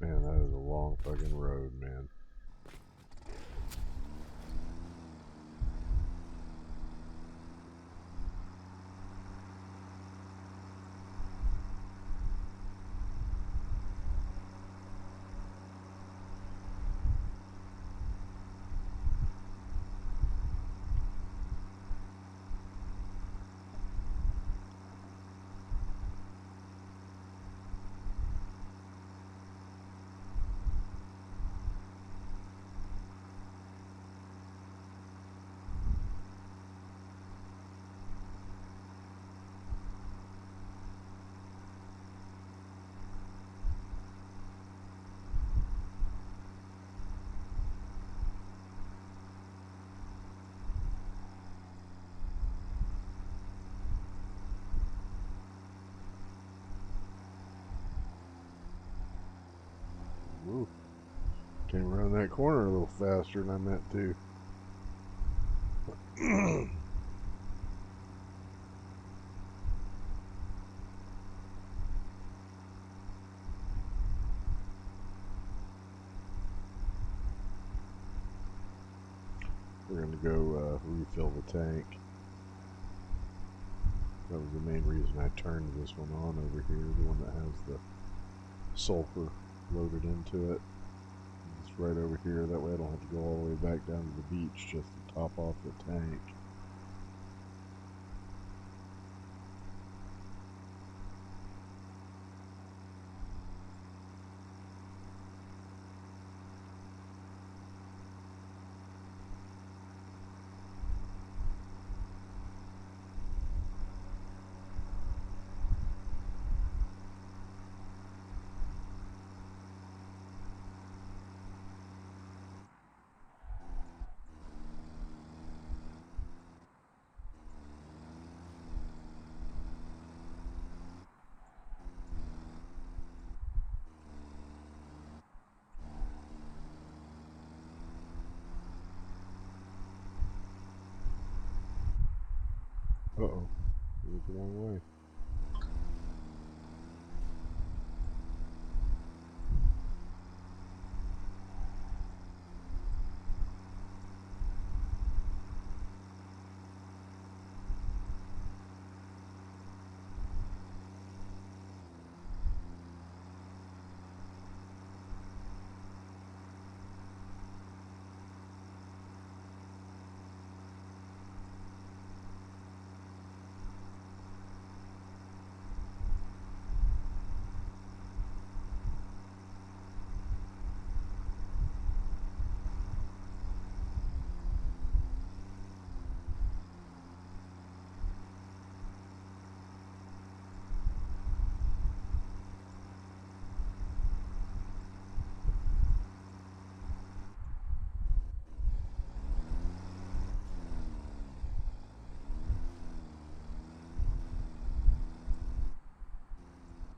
Man, that is a long fucking road, man. Woo. Came around that corner a little faster than I meant to. We're going to go refill the tank. That was the main reason I turned this one on over here, the one that has the sulfur loaded into it. It's right over here, that way I don't have to go all the way back down to the beach just to top off the tank. Uh-oh, went the wrong way.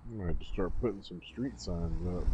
I might have to start putting some street signs up.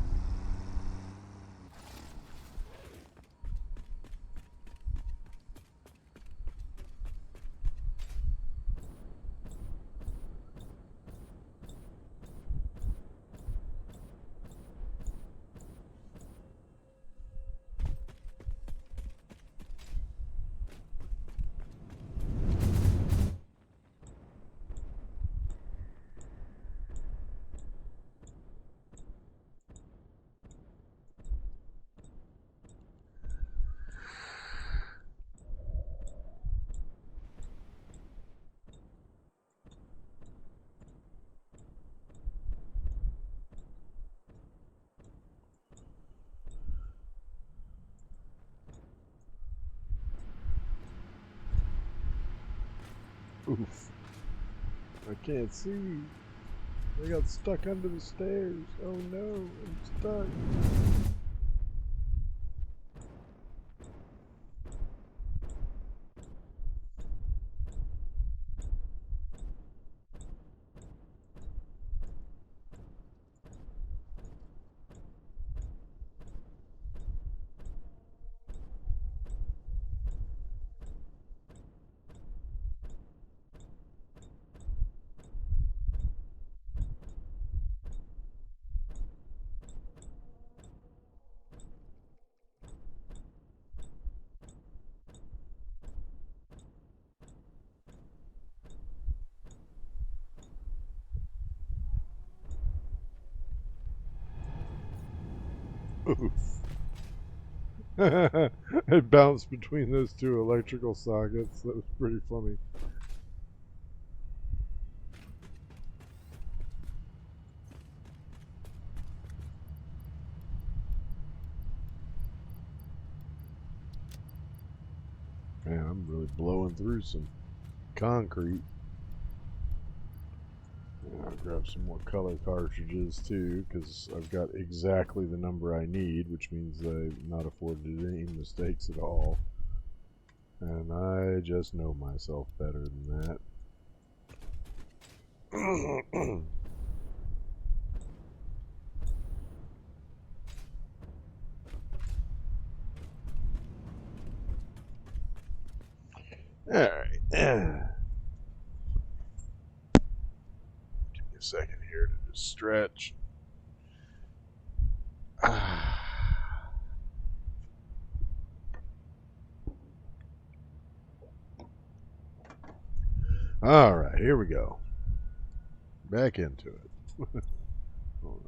Oof. I can't see. I got stuck under the stairs. Oh no, I'm stuck. Oof. It bounced between those two electrical sockets. That was pretty funny. Man, I'm really blowing through some concrete. I'll grab some more color cartridges too, because I've got exactly the number I need, which means I've not afforded any mistakes at all. And I just know myself better than that. Alright. Give me a second here to just stretch. Alright, here we go. Back into it. Hold on.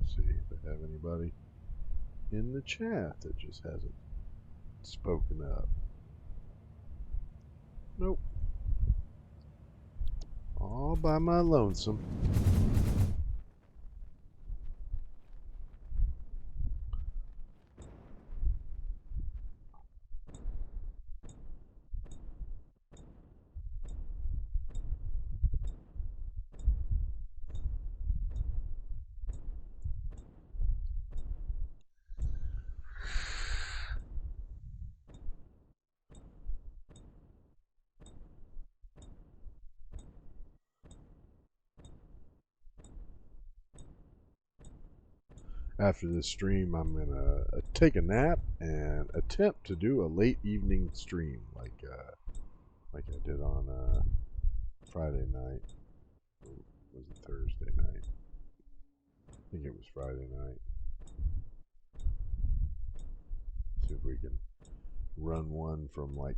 Let's see if I have anybody in the chat that just hasn't spoken up. Nope. All by my lonesome. After this stream, I'm gonna take a nap and attempt to do a late evening stream, like I did on Friday night. Or was it Thursday night? I think it was Friday night. See if we can run one from like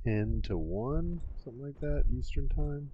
10 to 1, something like that, Eastern time.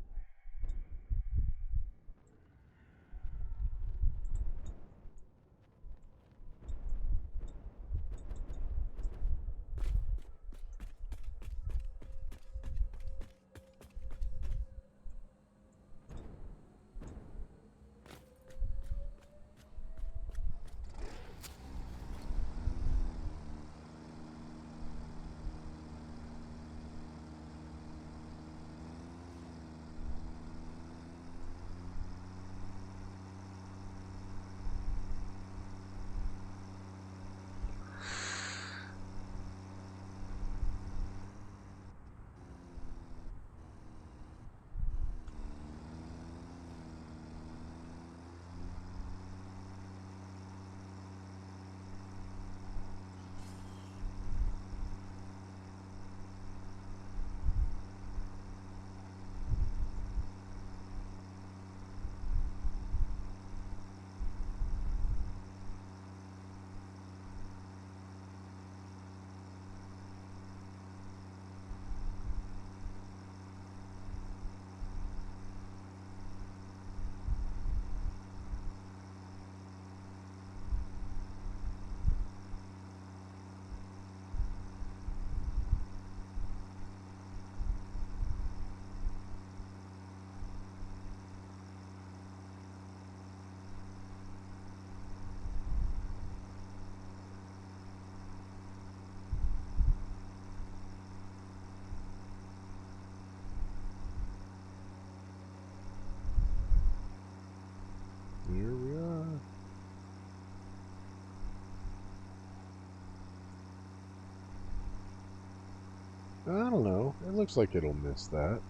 I don't know. It looks like it'll miss that.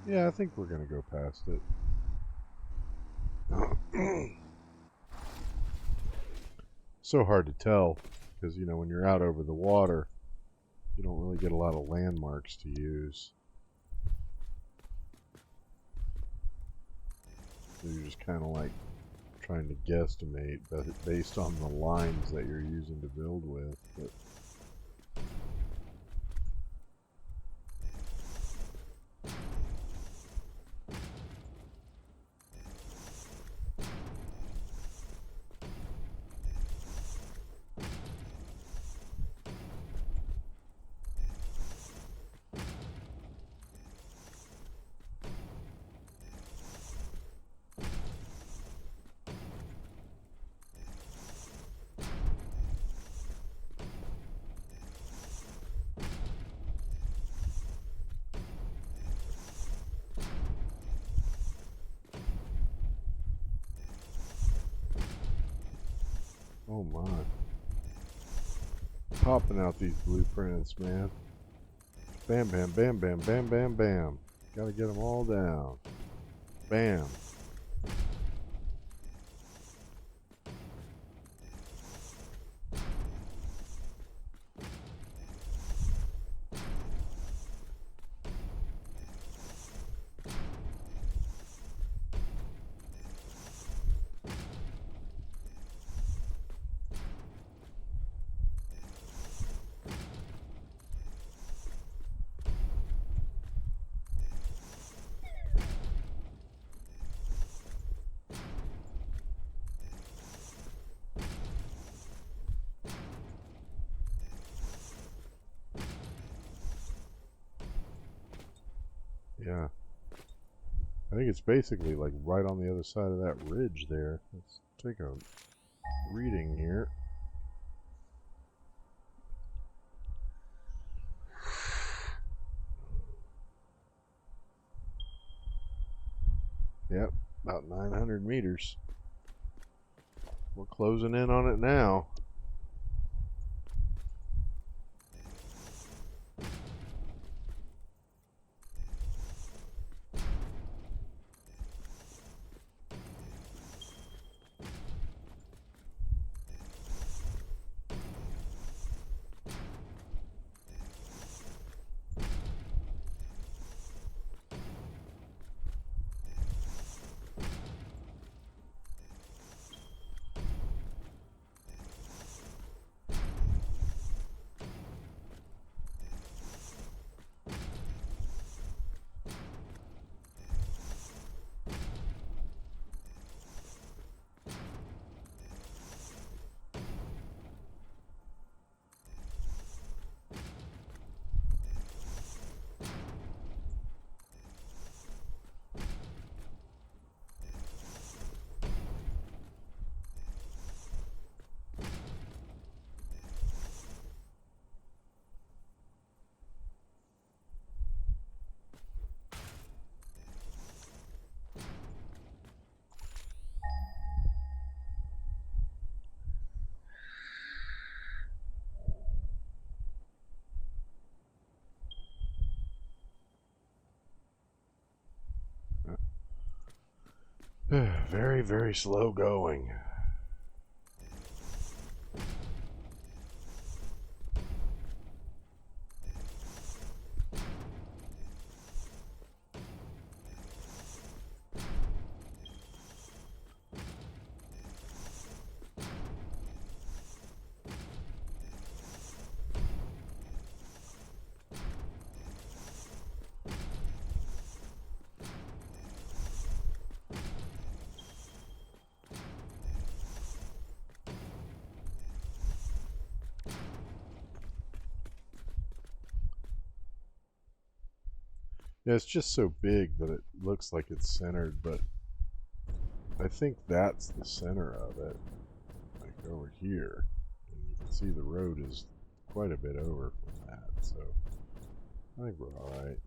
Yeah, I think we're going to go past it. So hard to tell because, you know, when you're out over the water, you don't really get a lot of landmarks to use. So you're just kind of like trying to guesstimate based on the lines that you're using to build with. But oh my. Popping out these blueprints, man. Bam, bam, bam, bam, bam, bam, bam. Gotta get them all down. Bam. Yeah. I think it's basically like right on the other side of that ridge there. Let's take a reading here. Yep, about 900 meters. We're closing in on it now. Very, very slow going. Yeah, it's just so big that it looks like it's centered, but I think that's the center of it. Like over here. And you can see the road is quite a bit over from that, so I think we're alright.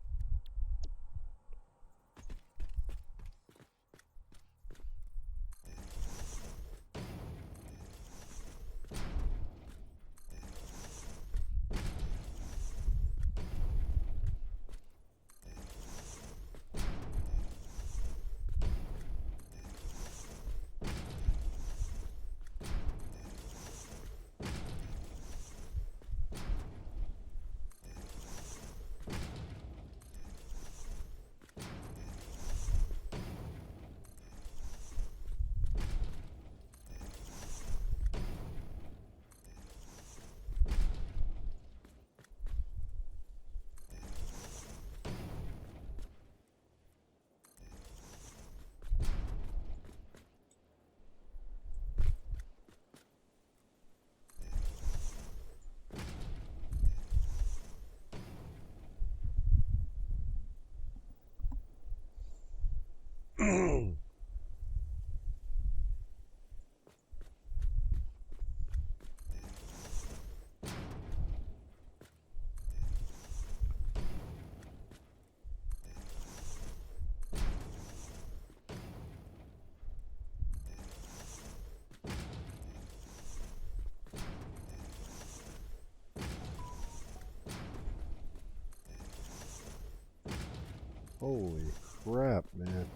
Holy crap, man.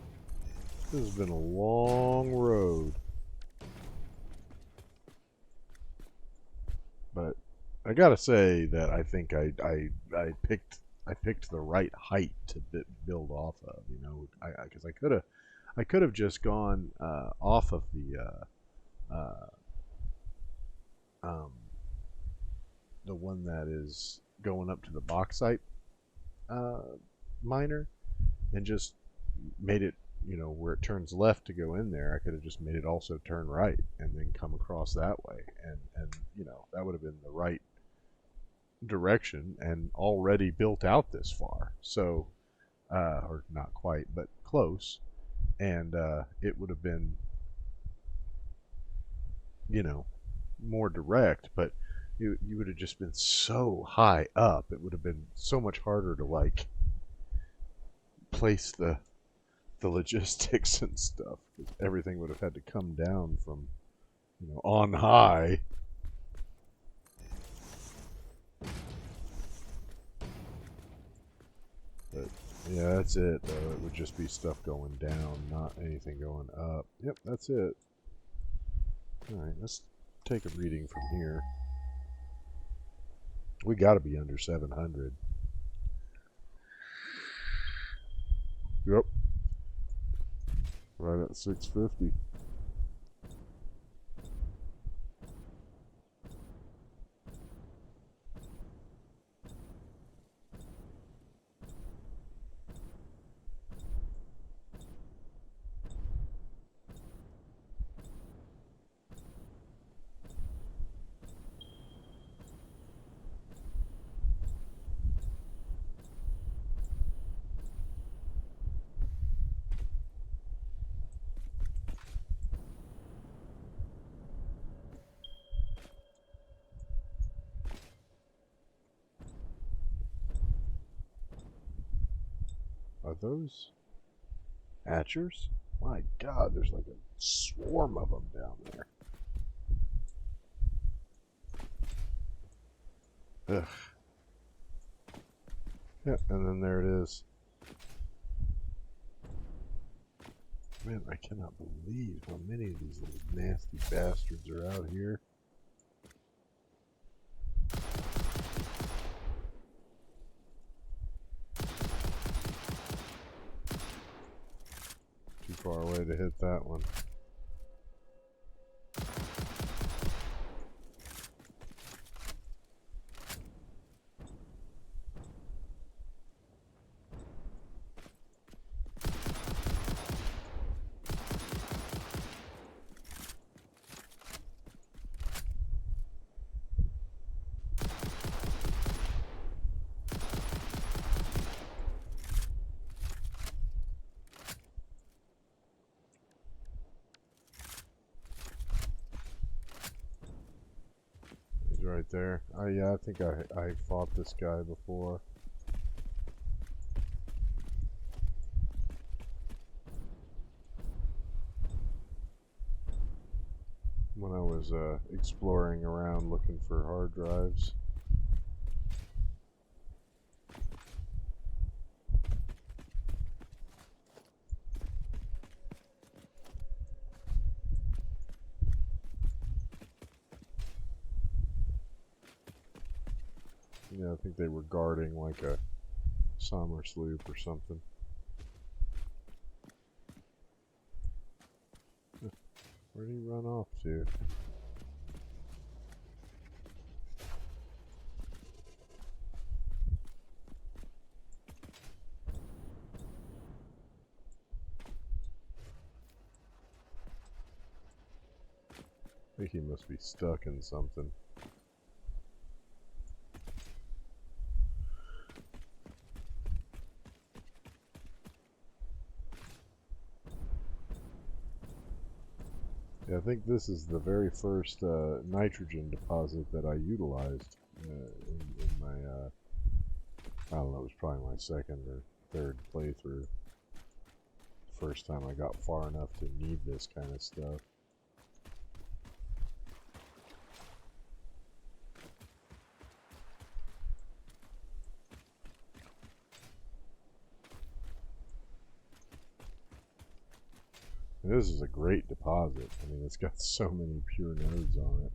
This has been a long road. But I gotta say that I think I picked the right height to build off of. You know, because I could have just gone off of um, the one that is going up to the bauxite uh, miner and just made it, you know, where it turns left to go in there. I could have just made it also turn right and then come across that way, and you know, that would have been the right direction and already built out this far. So, or not quite, but close, and it would have been, you know, more direct, but you would have just been so high up. It would have been so much harder to like place the logistics and stuff. Everything would have had to come down from, you know, on high. But yeah, that's it though. It would just be stuff going down, not anything going up. Yep, that's it. Alright, let's take a reading from here. We gotta be under 700. Yep. Right at 650. Are those hatchers? My god, there's like a swarm of them down there. Ugh. Yeah, and then there it is. Man, I cannot believe how many of these little nasty bastards are out here. Too far away to hit that one. He's right there. Yeah, I think I fought this guy before. When I was exploring around looking for hard drives. Yeah, I think they were guarding like a summer sloop or something. Where'd he run off to? I think he must be stuck in something. Yeah, I think this is the very first nitrogen deposit that I utilized in my, I don't know, it was probably my second or third playthrough. First time I got far enough to need this kind of stuff. This is a great deposit. I mean, it's got so many pure nodes on it.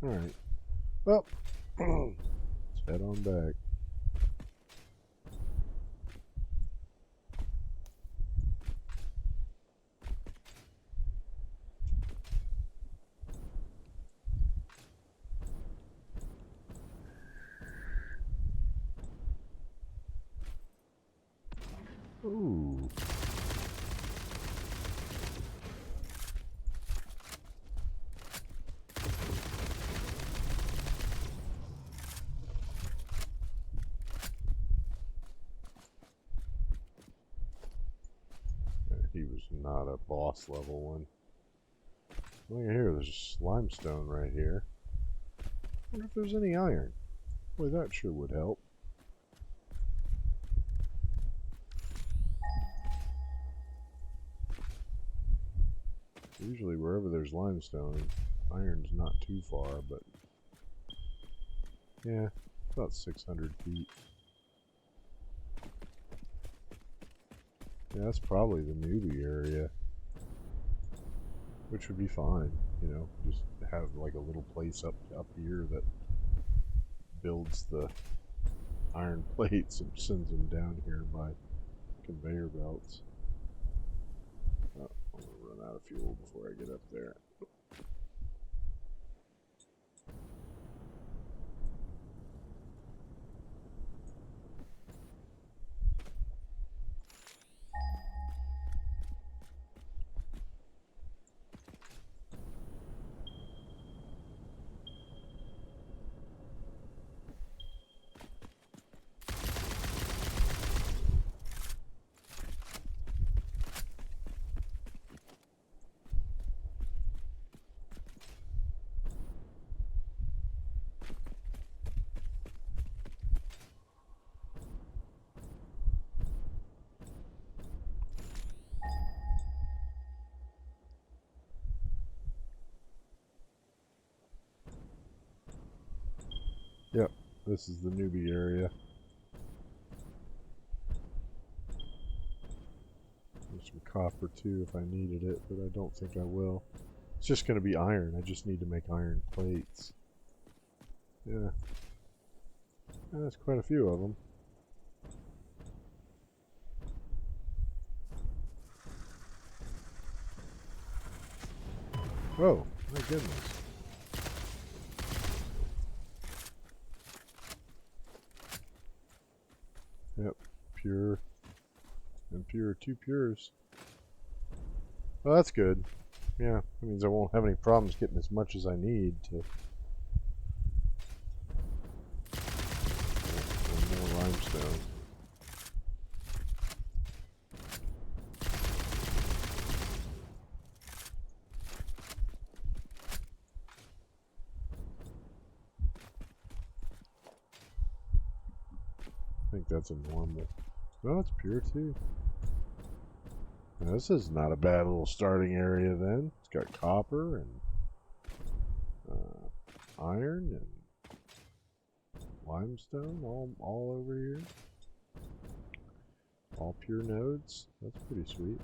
Alright. Well, let's head on back. Ooh. He was not a boss level one. Look at here, there's limestone right here. I wonder if there's any iron. Boy, that sure would help. Usually wherever there's limestone, iron's not too far, but yeah, about 600 feet. Yeah, that's probably the newbie area, which would be fine, you know, just have like a little place up here that builds the iron plates and sends them down here by conveyor belts. Oh, I'm going to run out of fuel before I get up there. Yep, this is the newbie area. There's some copper too if I needed it, but I don't think I will. It's just going to be iron. I just need to make iron plates. Yeah. That's quite a few of them. Oh, my goodness. Yep, pure and pure, 2 pures. Well, that's good. Yeah, that means I won't have any problems getting as much as I need to. More limestone. I think that's a normal. No, it's pure too. Now, this is not a bad little starting area then. It's got copper and iron and limestone all over here. All pure nodes. That's pretty sweet.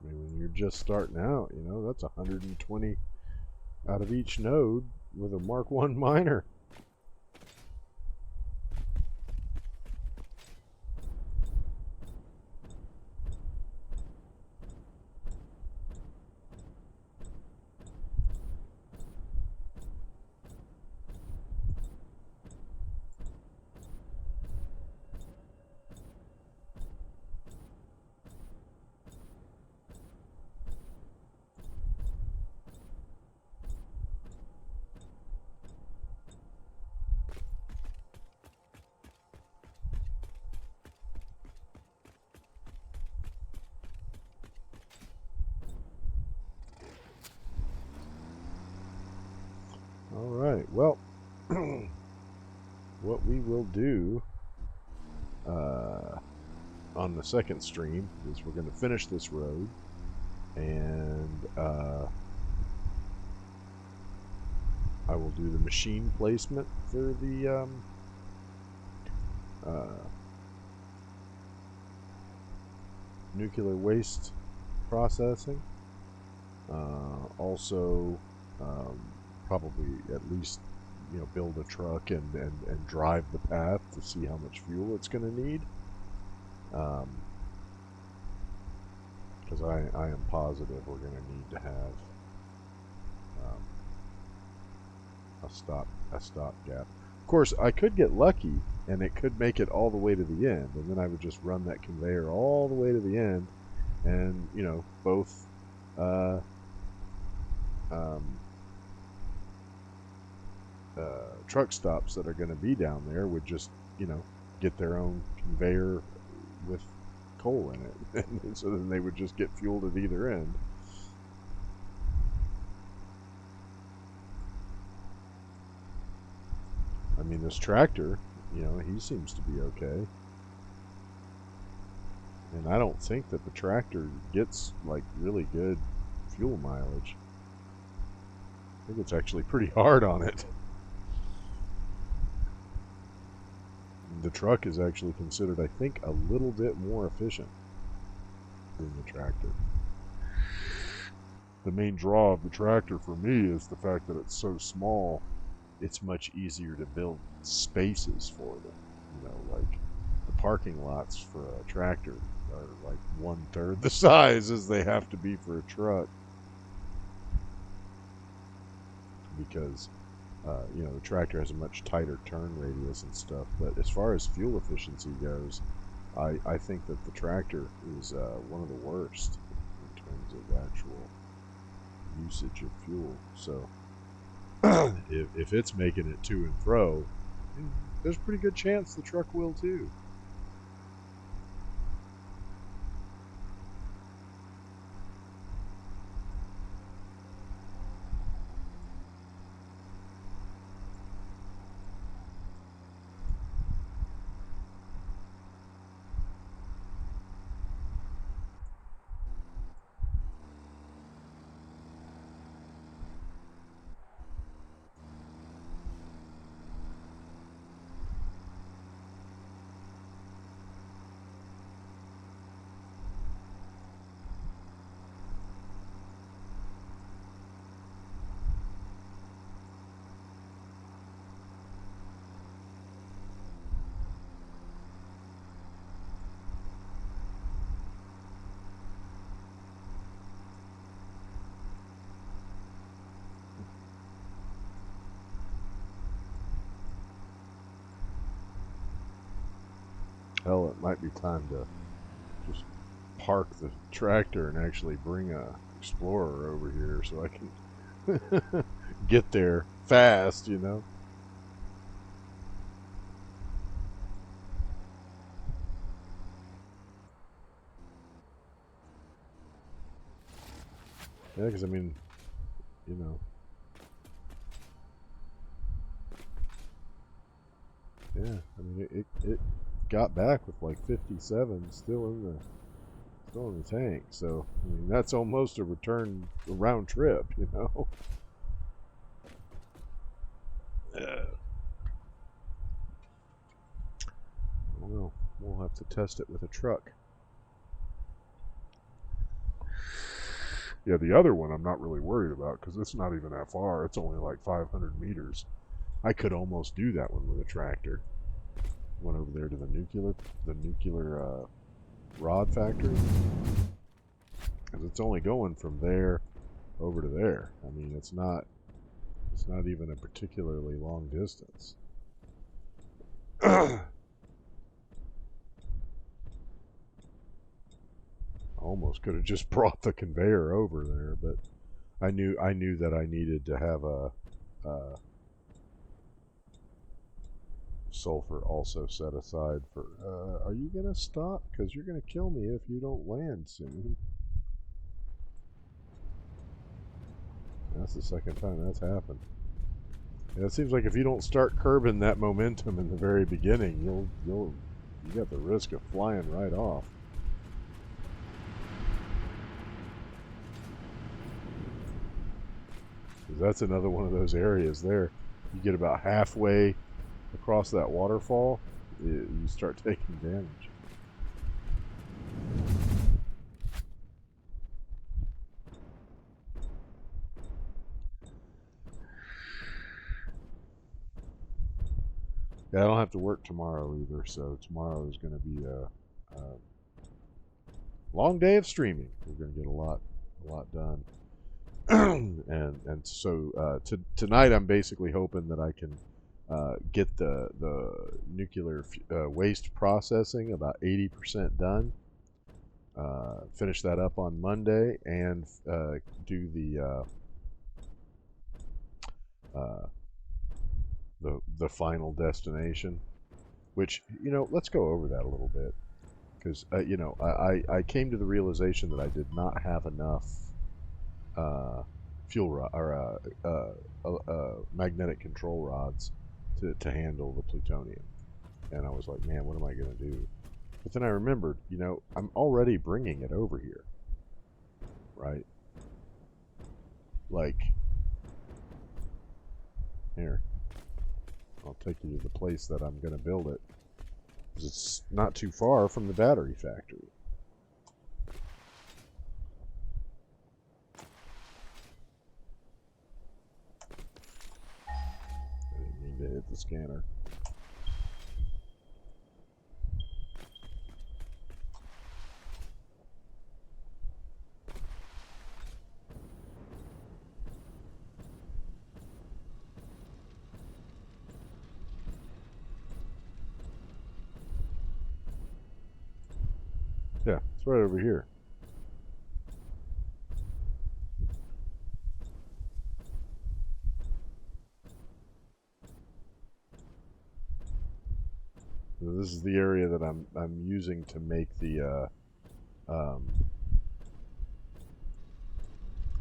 I mean, when you're just starting out, you know, that's 120 out of each node with a Mark 1 miner. Alright, well, what we will do on the second stream is we're going to finish this road and I will do the machine placement for the nuclear waste processing. Also, probably at least build a truck and drive the path to see how much fuel it's going to need. Because I am positive we're going to need to have a stopgap. Of course, I could get lucky and it could make it all the way to the end, and then I would just run that conveyor all the way to the end, and both truck stops that are going to be down there would just get their own conveyor with coal in it, and so then they would just get fueled at either end. I mean, this tractor, he seems to be okay. And I don't think that the tractor gets, like, really good fuel mileage. I think it's actually pretty hard on it. The truck is actually considered, I think, a little bit more efficient than the tractor. The main draw of the tractor for me is the fact that it's so small. It's much easier to build spaces for them. Like the parking lots for a tractor are like 1/3 the size as they have to be for a truck, because the tractor has a much tighter turn radius and stuff. But as far as fuel efficiency goes, I think that the tractor is one of the worst in terms of actual usage of fuel. So if it's making it to and fro, there's a pretty good chance the truck will too. Hell, it might be time to just park the tractor and actually bring a Explorer over here so I can get there fast, Yeah, because I mean, you know, yeah, I mean it got back with like 57 still in the tank. So I mean that's almost a round trip. Yeah. Well, we'll have to test it with a truck. Yeah, the other one I'm not really worried about because it's not even that far. It's only like 500 meters. I could almost do that one with a tractor. Went over there to the nuclear rod factory, because it's only going from there over to there. I mean, it's not even a particularly long distance. Almost could have just brought the conveyor over there, but I knew that I needed to have a sulfur also set aside for. Are you gonna stop? Because you're gonna kill me if you don't land soon. That's the second time that's happened. Yeah, it seems like if you don't start curbing that momentum in the very beginning, you got the risk of flying right off. That's another one of those areas there. You get about halfway across that waterfall, you start taking damage. Yeah, I don't have to work tomorrow either, so tomorrow is going to be a long day of streaming. We're going to get a lot done. and so tonight I'm basically hoping that I can get the nuclear waste processing about 80% done. Finish that up on Monday and do uh, the final destination. Which, let's go over that a little bit because I came to the realization that I did not have enough fuel rod or magnetic control rods to handle the plutonium, and I was like, man, what am I going to do? But then I remembered, I'm already bringing it over here, right? Like, here, I'll take you to the place that I'm going to build it. It's not too far from the battery factory. I didn't mean to hit the scanner. Yeah, it's right over here. So this is the area that I'm using to make the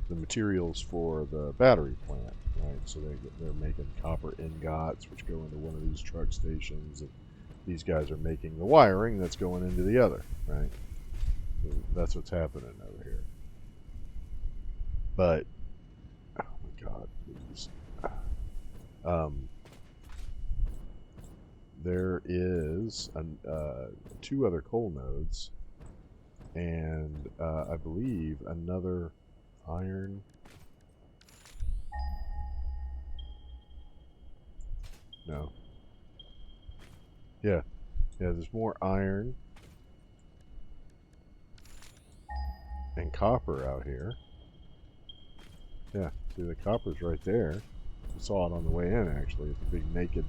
materials for the battery plant, right? So they're making copper ingots, which go into one of these truck stations, and these guys are making the wiring that's going into the other, right? So that's what's happening over here. But oh my God, please. There is two other coal nodes, and I believe another iron. No. Yeah, there's more iron and copper out here. Yeah, see the copper's right there. I saw it on the way in actually. It's a big naked.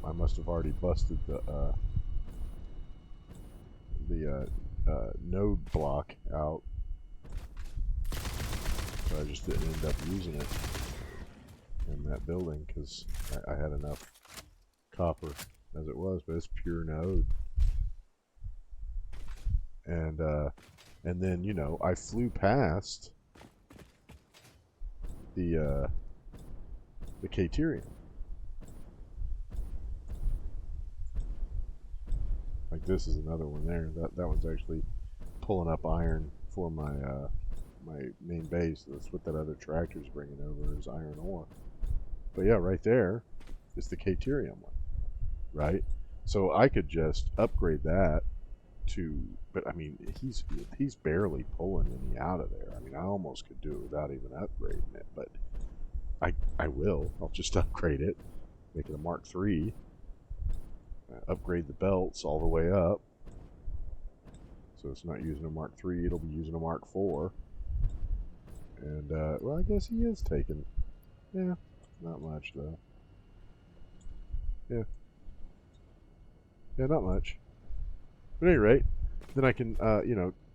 I must have already busted the node block out, so I just didn't end up using it in that building because I had enough copper as it was, but it's pure node. And then I flew past the Caterium. Like this is another one there. That one's actually pulling up iron for my my main base. That's what that other tractor's bringing over is iron ore. But yeah, right there is the Caterium one, right? So I could just upgrade that to, but I mean, he's barely pulling any out of there. I mean, I almost could do it without even upgrading it, but I will. I'll just upgrade it, make it a Mark III, upgrade the belts all the way up, so it's not using a Mark III. It'll be using a Mark IV. And well, I guess he is taking. Yeah, not much though. Yeah, not much. But at any rate, then I can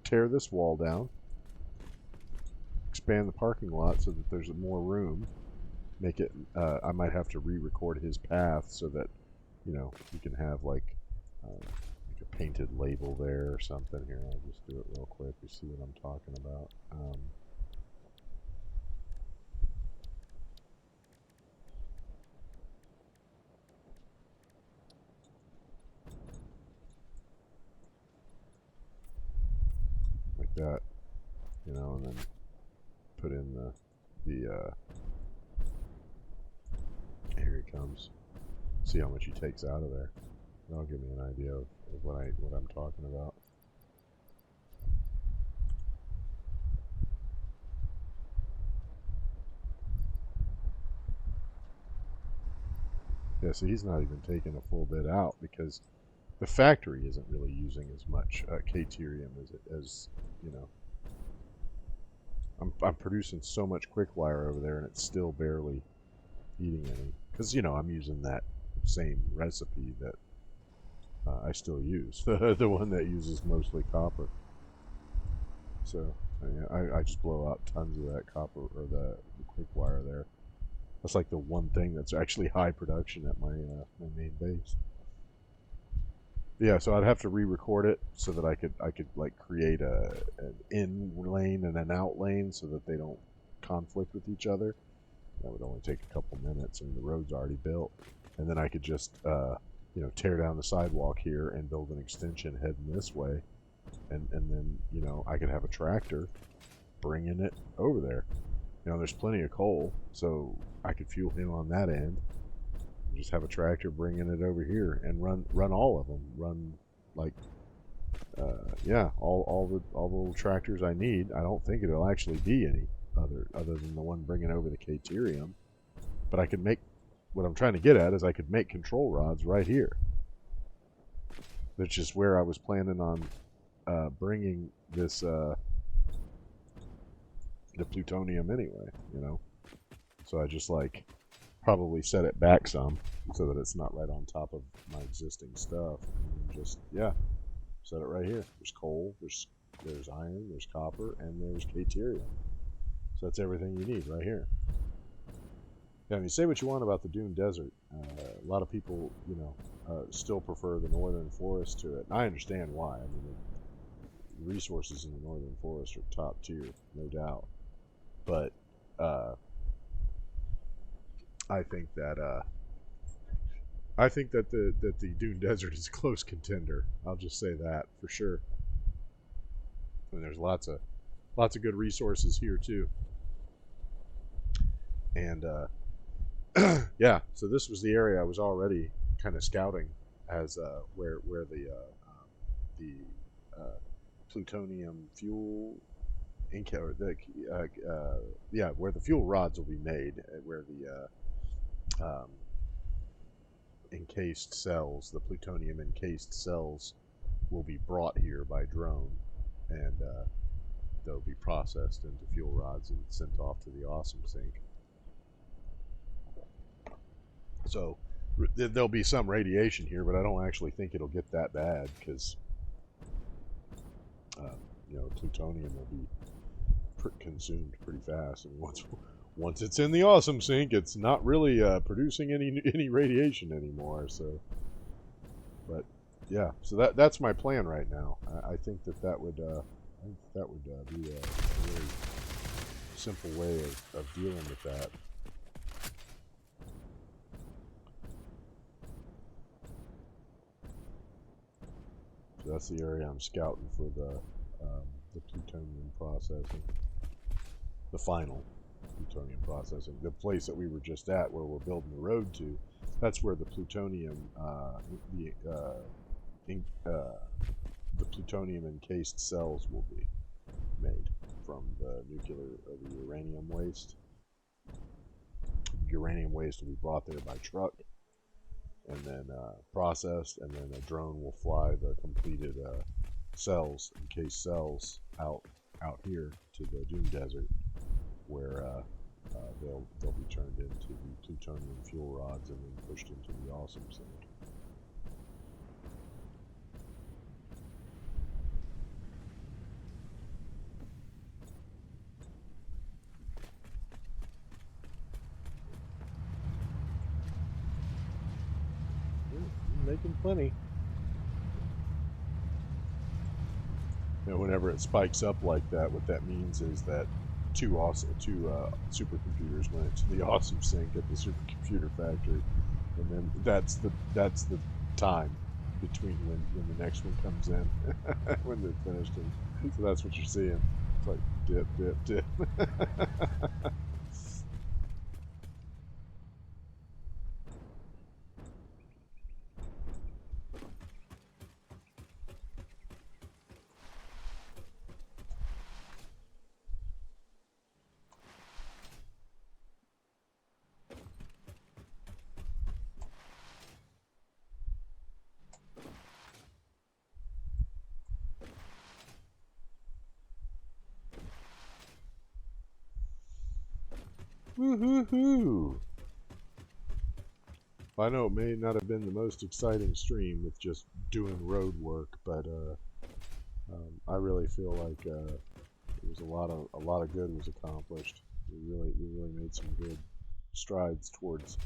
tear this wall down, expand the parking lot so that there's more room. Make it. I might have to re-record his path so that you can have like a painted label there or something. Here, I'll just do it real quick. You see what I'm talking about. Like that, and then put in the, here he comes. See how much he takes out of there. That'll give me an idea of what I'm talking about. Yeah, so he's not even taking a full bit out because the factory isn't really using as much Caterium as you know. I'm producing so much quick wire over there, and it's still barely eating any because I'm using that same recipe that I still use, the one that uses mostly copper. So I just blow out tons of that copper or the quick wire there. That's like the one thing that's actually high production at my main base. Yeah, so I'd have to re-record it so that I could like create an in lane and an out lane so that they don't conflict with each other. That would only take a couple minutes, and the road's already built. And then I could just tear down the sidewalk here and build an extension heading this way, and then I could have a tractor bringing it over there. There's plenty of coal, so I could fuel him on that end. Just have a tractor bringing it over here and run all of them. Run like all the little tractors I need. I don't think it'll actually be any other than the one bringing over the Caterium. But I could make what I'm trying to get at is I could make control rods right here. That's just where I was planning on bringing this the plutonium anyway. So I just probably set it back some so that it's not right on top of my existing stuff, and just set it right here. There's coal, there's iron, there's copper, and there's Caterium. So that's everything you need right here. Now, you say what you want about the Dune Desert. A lot of people, still prefer the Northern Forest to it. And I understand why. I mean, the resources in the Northern Forest are top tier, no doubt. But I think that the Dune Desert is a close contender. I'll just say that for sure. And there's lots of good resources here too. And yeah, so this was the area I was already kind of scouting as where the plutonium fuel where the fuel rods will be made, where the encased cells, the plutonium encased cells, will be brought here by drone, and they'll be processed into fuel rods and sent off to the Awesome Sink. So there'll be some radiation here, but I don't actually think it'll get that bad because plutonium will be consumed pretty fast, and once it's in the Awesome Sink, it's not really producing any radiation anymore. So, but yeah, so that's my plan right now. I think that would be a really simple way of dealing with that. So that's the area I'm scouting for the plutonium processing, the final plutonium processing. The place that we were just at, where we're building the road to, that's where the plutonium, the plutonium encased cells will be made from the uranium waste. Uranium waste will be brought there by truck, and then processed, and then a drone will fly the completed cells, encased cells, out here to the Dune Desert, where they'll be turned into the plutonium fuel rods and then pushed into the Awesome Sink. Making plenty. Whenever it spikes up like that, what that means is that two supercomputers went to the Awesome Sink at the supercomputer factory, and then that's the time between when the next one comes in when they're finished, and so that's what you're seeing. It's like dip, dip, dip. Woohoo! I know it may not have been the most exciting stream with just doing road work, but I really feel like it was a lot of good was accomplished. We really made some good strides towards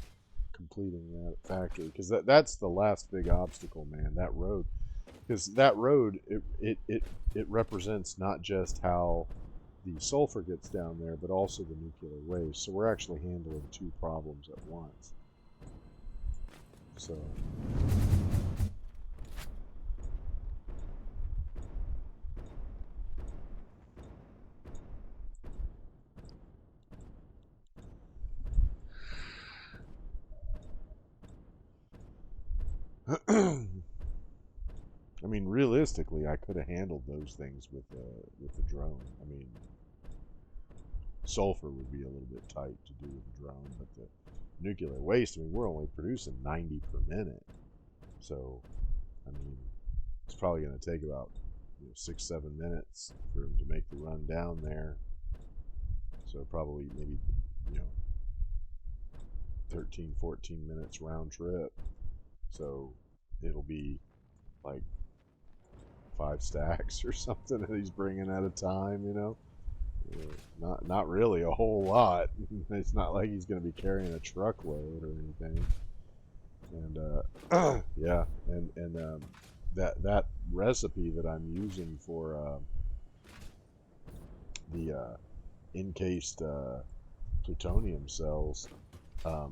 completing that factory, because that's the last big obstacle, man. That road, because that road it represents not just how the sulfur gets down there, but also the nuclear waste. So we're actually handling two problems at once. So. I mean, realistically, I could have handled those things with the drone. I mean, sulfur would be a little bit tight to do with the drone, but the nuclear waste, I mean, we're only producing 90 per minute. So, I mean, it's probably going to take about 6-7 minutes for him to make the run down there. So probably maybe, you know, 13-14 minutes round trip. So it'll be like 5 stacks or something that he's bringing at a time, you know. Not really a whole lot. It's not like he's going to be carrying a truckload or anything. And yeah, and that recipe that I'm using for the encased plutonium cells,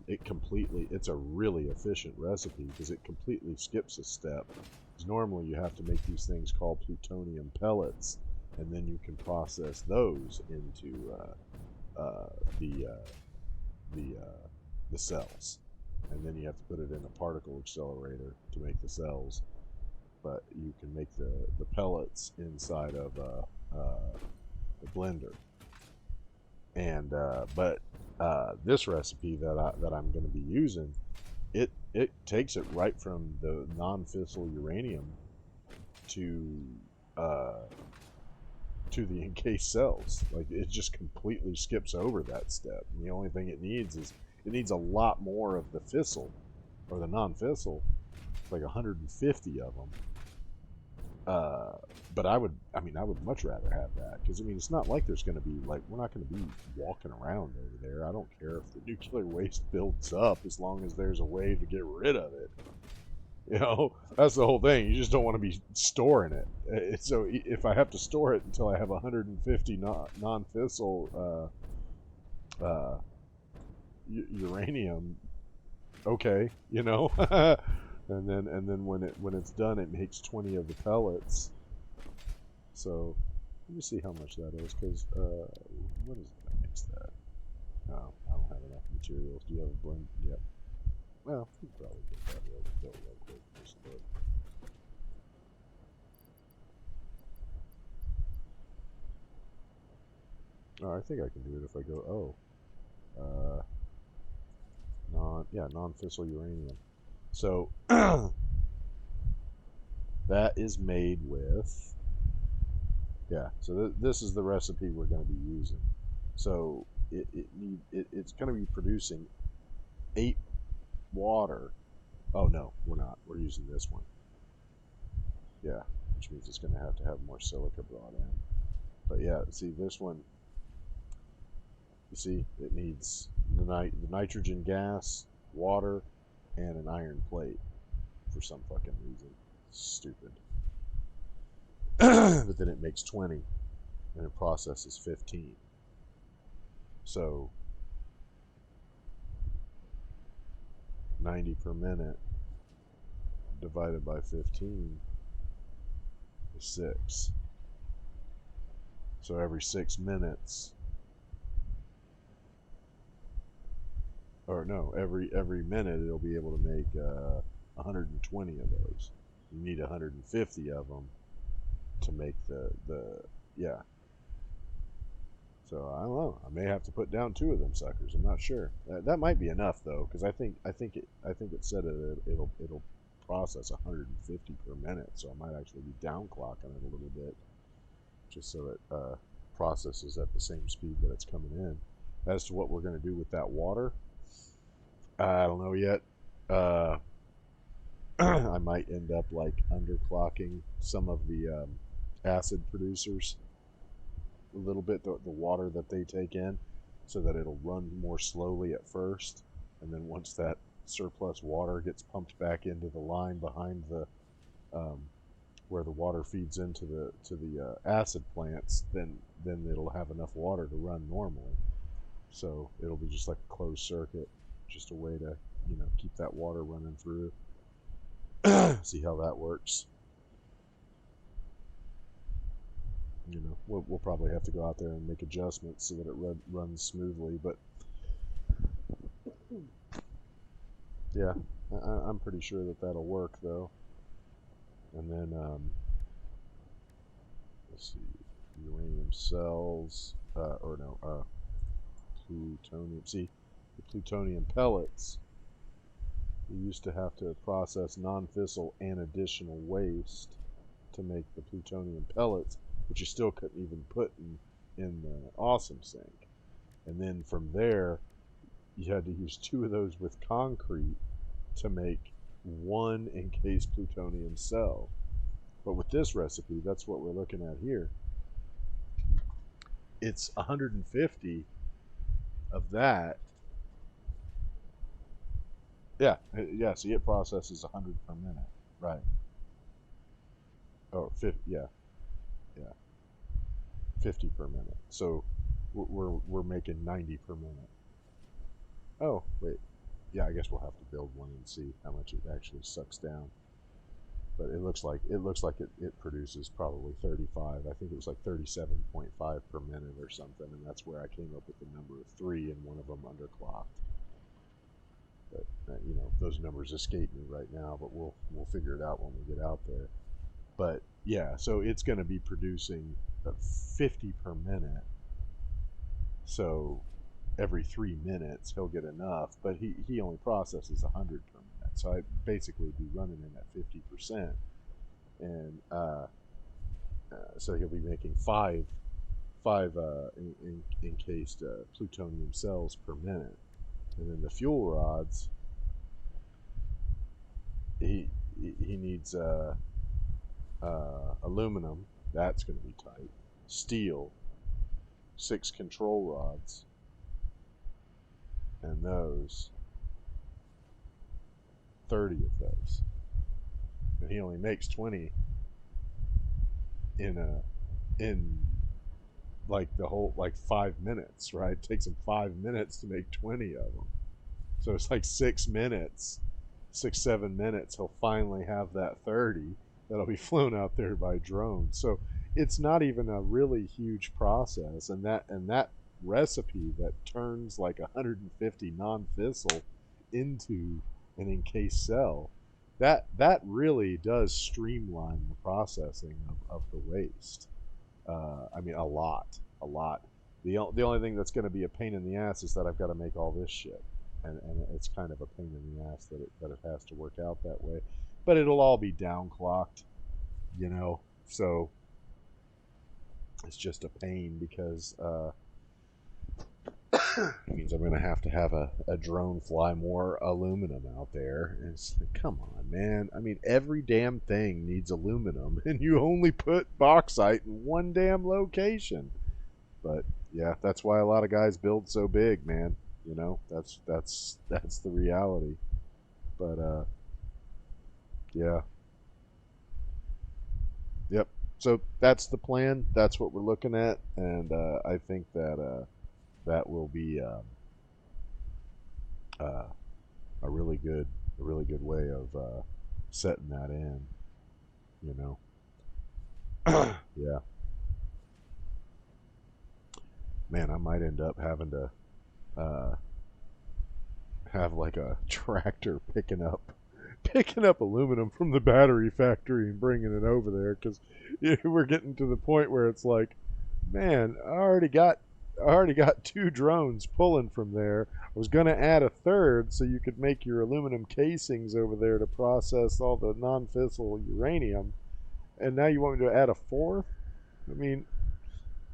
it's a really efficient recipe because it completely skips a step. Because normally you have to make these things called plutonium pellets, and then you can process those into the cells, and then you have to put it in a particle accelerator to make the cells. But you can make the pellets inside of the blender. And but this recipe that I'm going to be using, it takes it right from the non-fissile uranium to the encased cells. Like, it just completely skips over that step. And the only thing it needs is a lot more of the fissile or the non-fissile, like 150 of them. But I would much rather have that, because I mean, it's not like there's going to be, like, we're not going to be walking around over there. I don't care if the nuclear waste builds up, as long as there's a way to get rid of it. You know, that's the whole thing. You just don't want to be storing it. So if I have to store it until I have 150 non-fissile uranium, okay, you know. And then when it's done, it makes 20 of the pellets. So let me see how much that is, because what is it that makes that? No, I don't have enough materials. Do you have a blend? Yep. Well, you can probably get that built real quick. Just look. Oh, I think I can do it if I go. Oh, non-fissile uranium. So that is made with, yeah. So this is the recipe we're going to be using. So it's going to be producing 8 water. Oh no, we're not. We're using this one. Yeah, which means it's going to have more silica brought in. But yeah, see this one. You see, it needs the nitrogen gas, water, and an iron plate for some fucking reason. Stupid. But then it makes 20, and it processes 15. So 90 per minute divided by 15 is 6. So every 6 minutes, or no, every minute it'll be able to make 120 of those. You need 150 of them to make the yeah. So I don't know. I may have to put down 2 of them suckers. I'm not sure. That might be enough though, because I think it said it'll process 150 per minute. So I might actually be downclocking it a little bit, just so it processes at the same speed that it's coming in. As to what we're going to do with that water, I don't know yet. Uh, I might end up like underclocking some of the acid producers a little bit, the water that they take in, so that it'll run more slowly at first, and then once that surplus water gets pumped back into the line behind the um, where the water feeds into the acid plants, then it'll have enough water to run normally. So it'll be just like a closed circuit, just a way to keep that water running through. See how that works. We'll probably have to go out there and make adjustments so that it runs smoothly. But yeah, I'm pretty sure that that'll work though. And then let's see, uranium cells, or no, plutonium. See, the plutonium pellets. You used to have to process non-fissile and additional waste to make the plutonium pellets, which you still couldn't even put in the awesome sink. And then from there, you had to use 2 of those with concrete to make one encased plutonium cell. But with this recipe, that's what we're looking at here. It's 150 of that. Yeah, yeah. See, it processes 100 per minute, right? Oh, 50, yeah, yeah, 50 per minute. So we're making 90 per minute. Oh, wait. Yeah, I guess we'll have to build one and see how much it actually sucks down. But it produces probably 35. I think it was like 37.5 per minute or something, and that's where I came up with the number of 3 and one of them underclocked. But those numbers escape me right now, but we'll figure it out when we get out there. But yeah, so it's going to be producing 50 per minute. So every 3 minutes he'll get enough, but he only processes 100 per minute. So I basically be running in at 50%, and so he'll be making five encased plutonium cells per minute, and then the fuel rods he he needs aluminum. That's going to be tight. Steel, 6 control rods, and those 30 of those. And he only makes 20 in like the whole like 5 minutes, right? It takes him 5 minutes to make 20 of them. So it's like 6 minutes, 6 7 minutes. He'll finally have that 30 that'll be flown out there by drone. So it's not even a really huge process, and that recipe that turns like 150 non-fissile into an encased cell, that really does streamline the processing of the waste. I mean, a lot, a lot. The only thing that's going to be a pain in the ass is that I've got to make all this shit, and it's kind of a pain in the ass that it has to work out that way. But it'll all be downclocked, you know. So it's just a pain because it means I'm going to have a drone fly more aluminum out there. And it's like, come on, man. I mean, every damn thing needs aluminum, and you only put bauxite in one damn location. But yeah, that's why a lot of guys build so big, man. That's the reality. But yeah, yep. So that's the plan. That's what we're looking at, and I think that that will be uh, a really good way of setting that in. You Yeah, man, I might end up having to uh, have like a tractor picking up aluminum from the battery factory and bringing it over there because we're getting to the point where it's like, man, I already got 2 drones pulling from there. I was going to add a third so you could make your aluminum casings over there to process all the non-fissile uranium, and now you want me to add a fourth? I mean,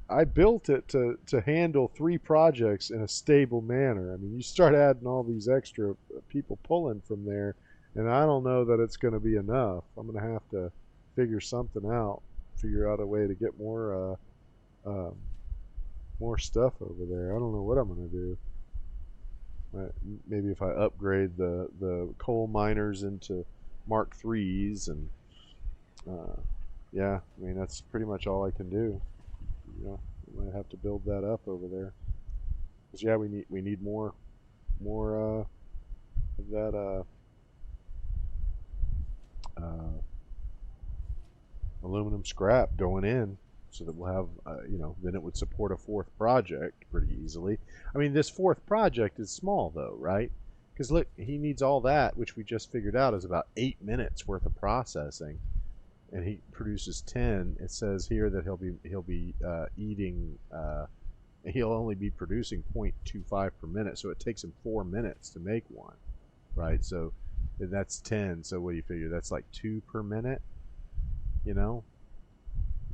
I built it to handle 3 projects in a stable manner. I mean, you start adding all these extra people pulling from there, and I don't know that it's going to be enough. I'm going to have to figure something out, figure out a way to get um, more stuff over there. I don't know what I'm going to do. Maybe if I upgrade the coal miners into Mark threes, and uh, yeah, I mean that's pretty much all I can do. You know, we might have to build that up over there. Cause yeah, we need more of that uh, aluminum scrap going in, so that we'll have then it would support a 4th project pretty easily. I mean, this 4th project is small though, right? Because look, he needs all that, which we just figured out is about 8 minutes worth of processing, and he produces 10. It says here that he'll be eating. He'll only be producing 0.25 per minute, so it takes him 4 minutes to make one, right? So that's 10. So what do you figure? That's like 2 per minute, you know?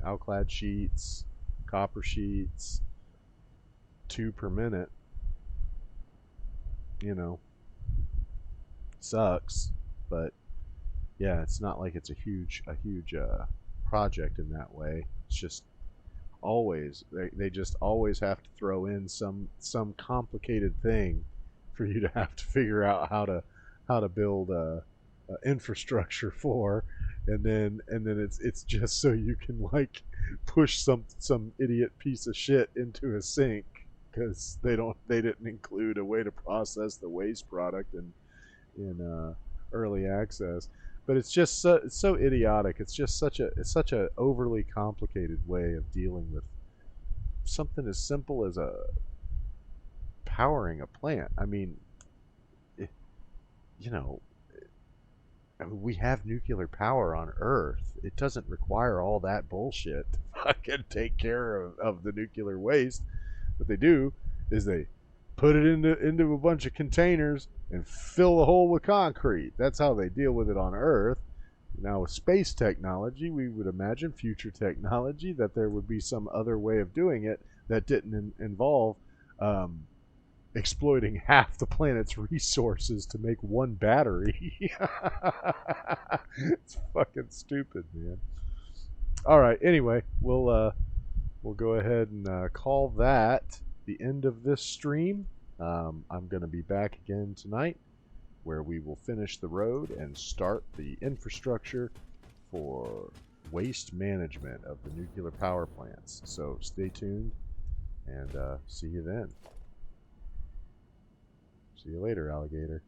Alclad sheets, copper sheets, 2 per minute, you know, sucks, but yeah, it's not like it's a huge project in that way. It's just always they just always have to throw in some complicated thing for you to have to figure out how to build a infrastructure for, and then it's just so you can like push some idiot piece of shit into a sink because they didn't include a way to process the waste product in early access. But it's so idiotic. It's such a overly complicated way of dealing with something as simple as a powering a plant. I mean, it, you know, I mean, we have nuclear power on Earth. It doesn't require all that bullshit to fucking take care of the nuclear waste. What they do is they put it into a bunch of containers and fill the hole with concrete. That's how they deal with it on Earth. Now, with space technology, we would imagine future technology that there would be some other way of doing it that didn't involve um, exploiting half the planet's resources to make one battery. It's fucking stupid, man. All right. Anyway, we'll go ahead and call that the end of this stream. I'm going to be back again tonight, where we will finish the road and start the infrastructure for waste management of the nuclear power plants. So stay tuned, and see you then. See you later, alligator.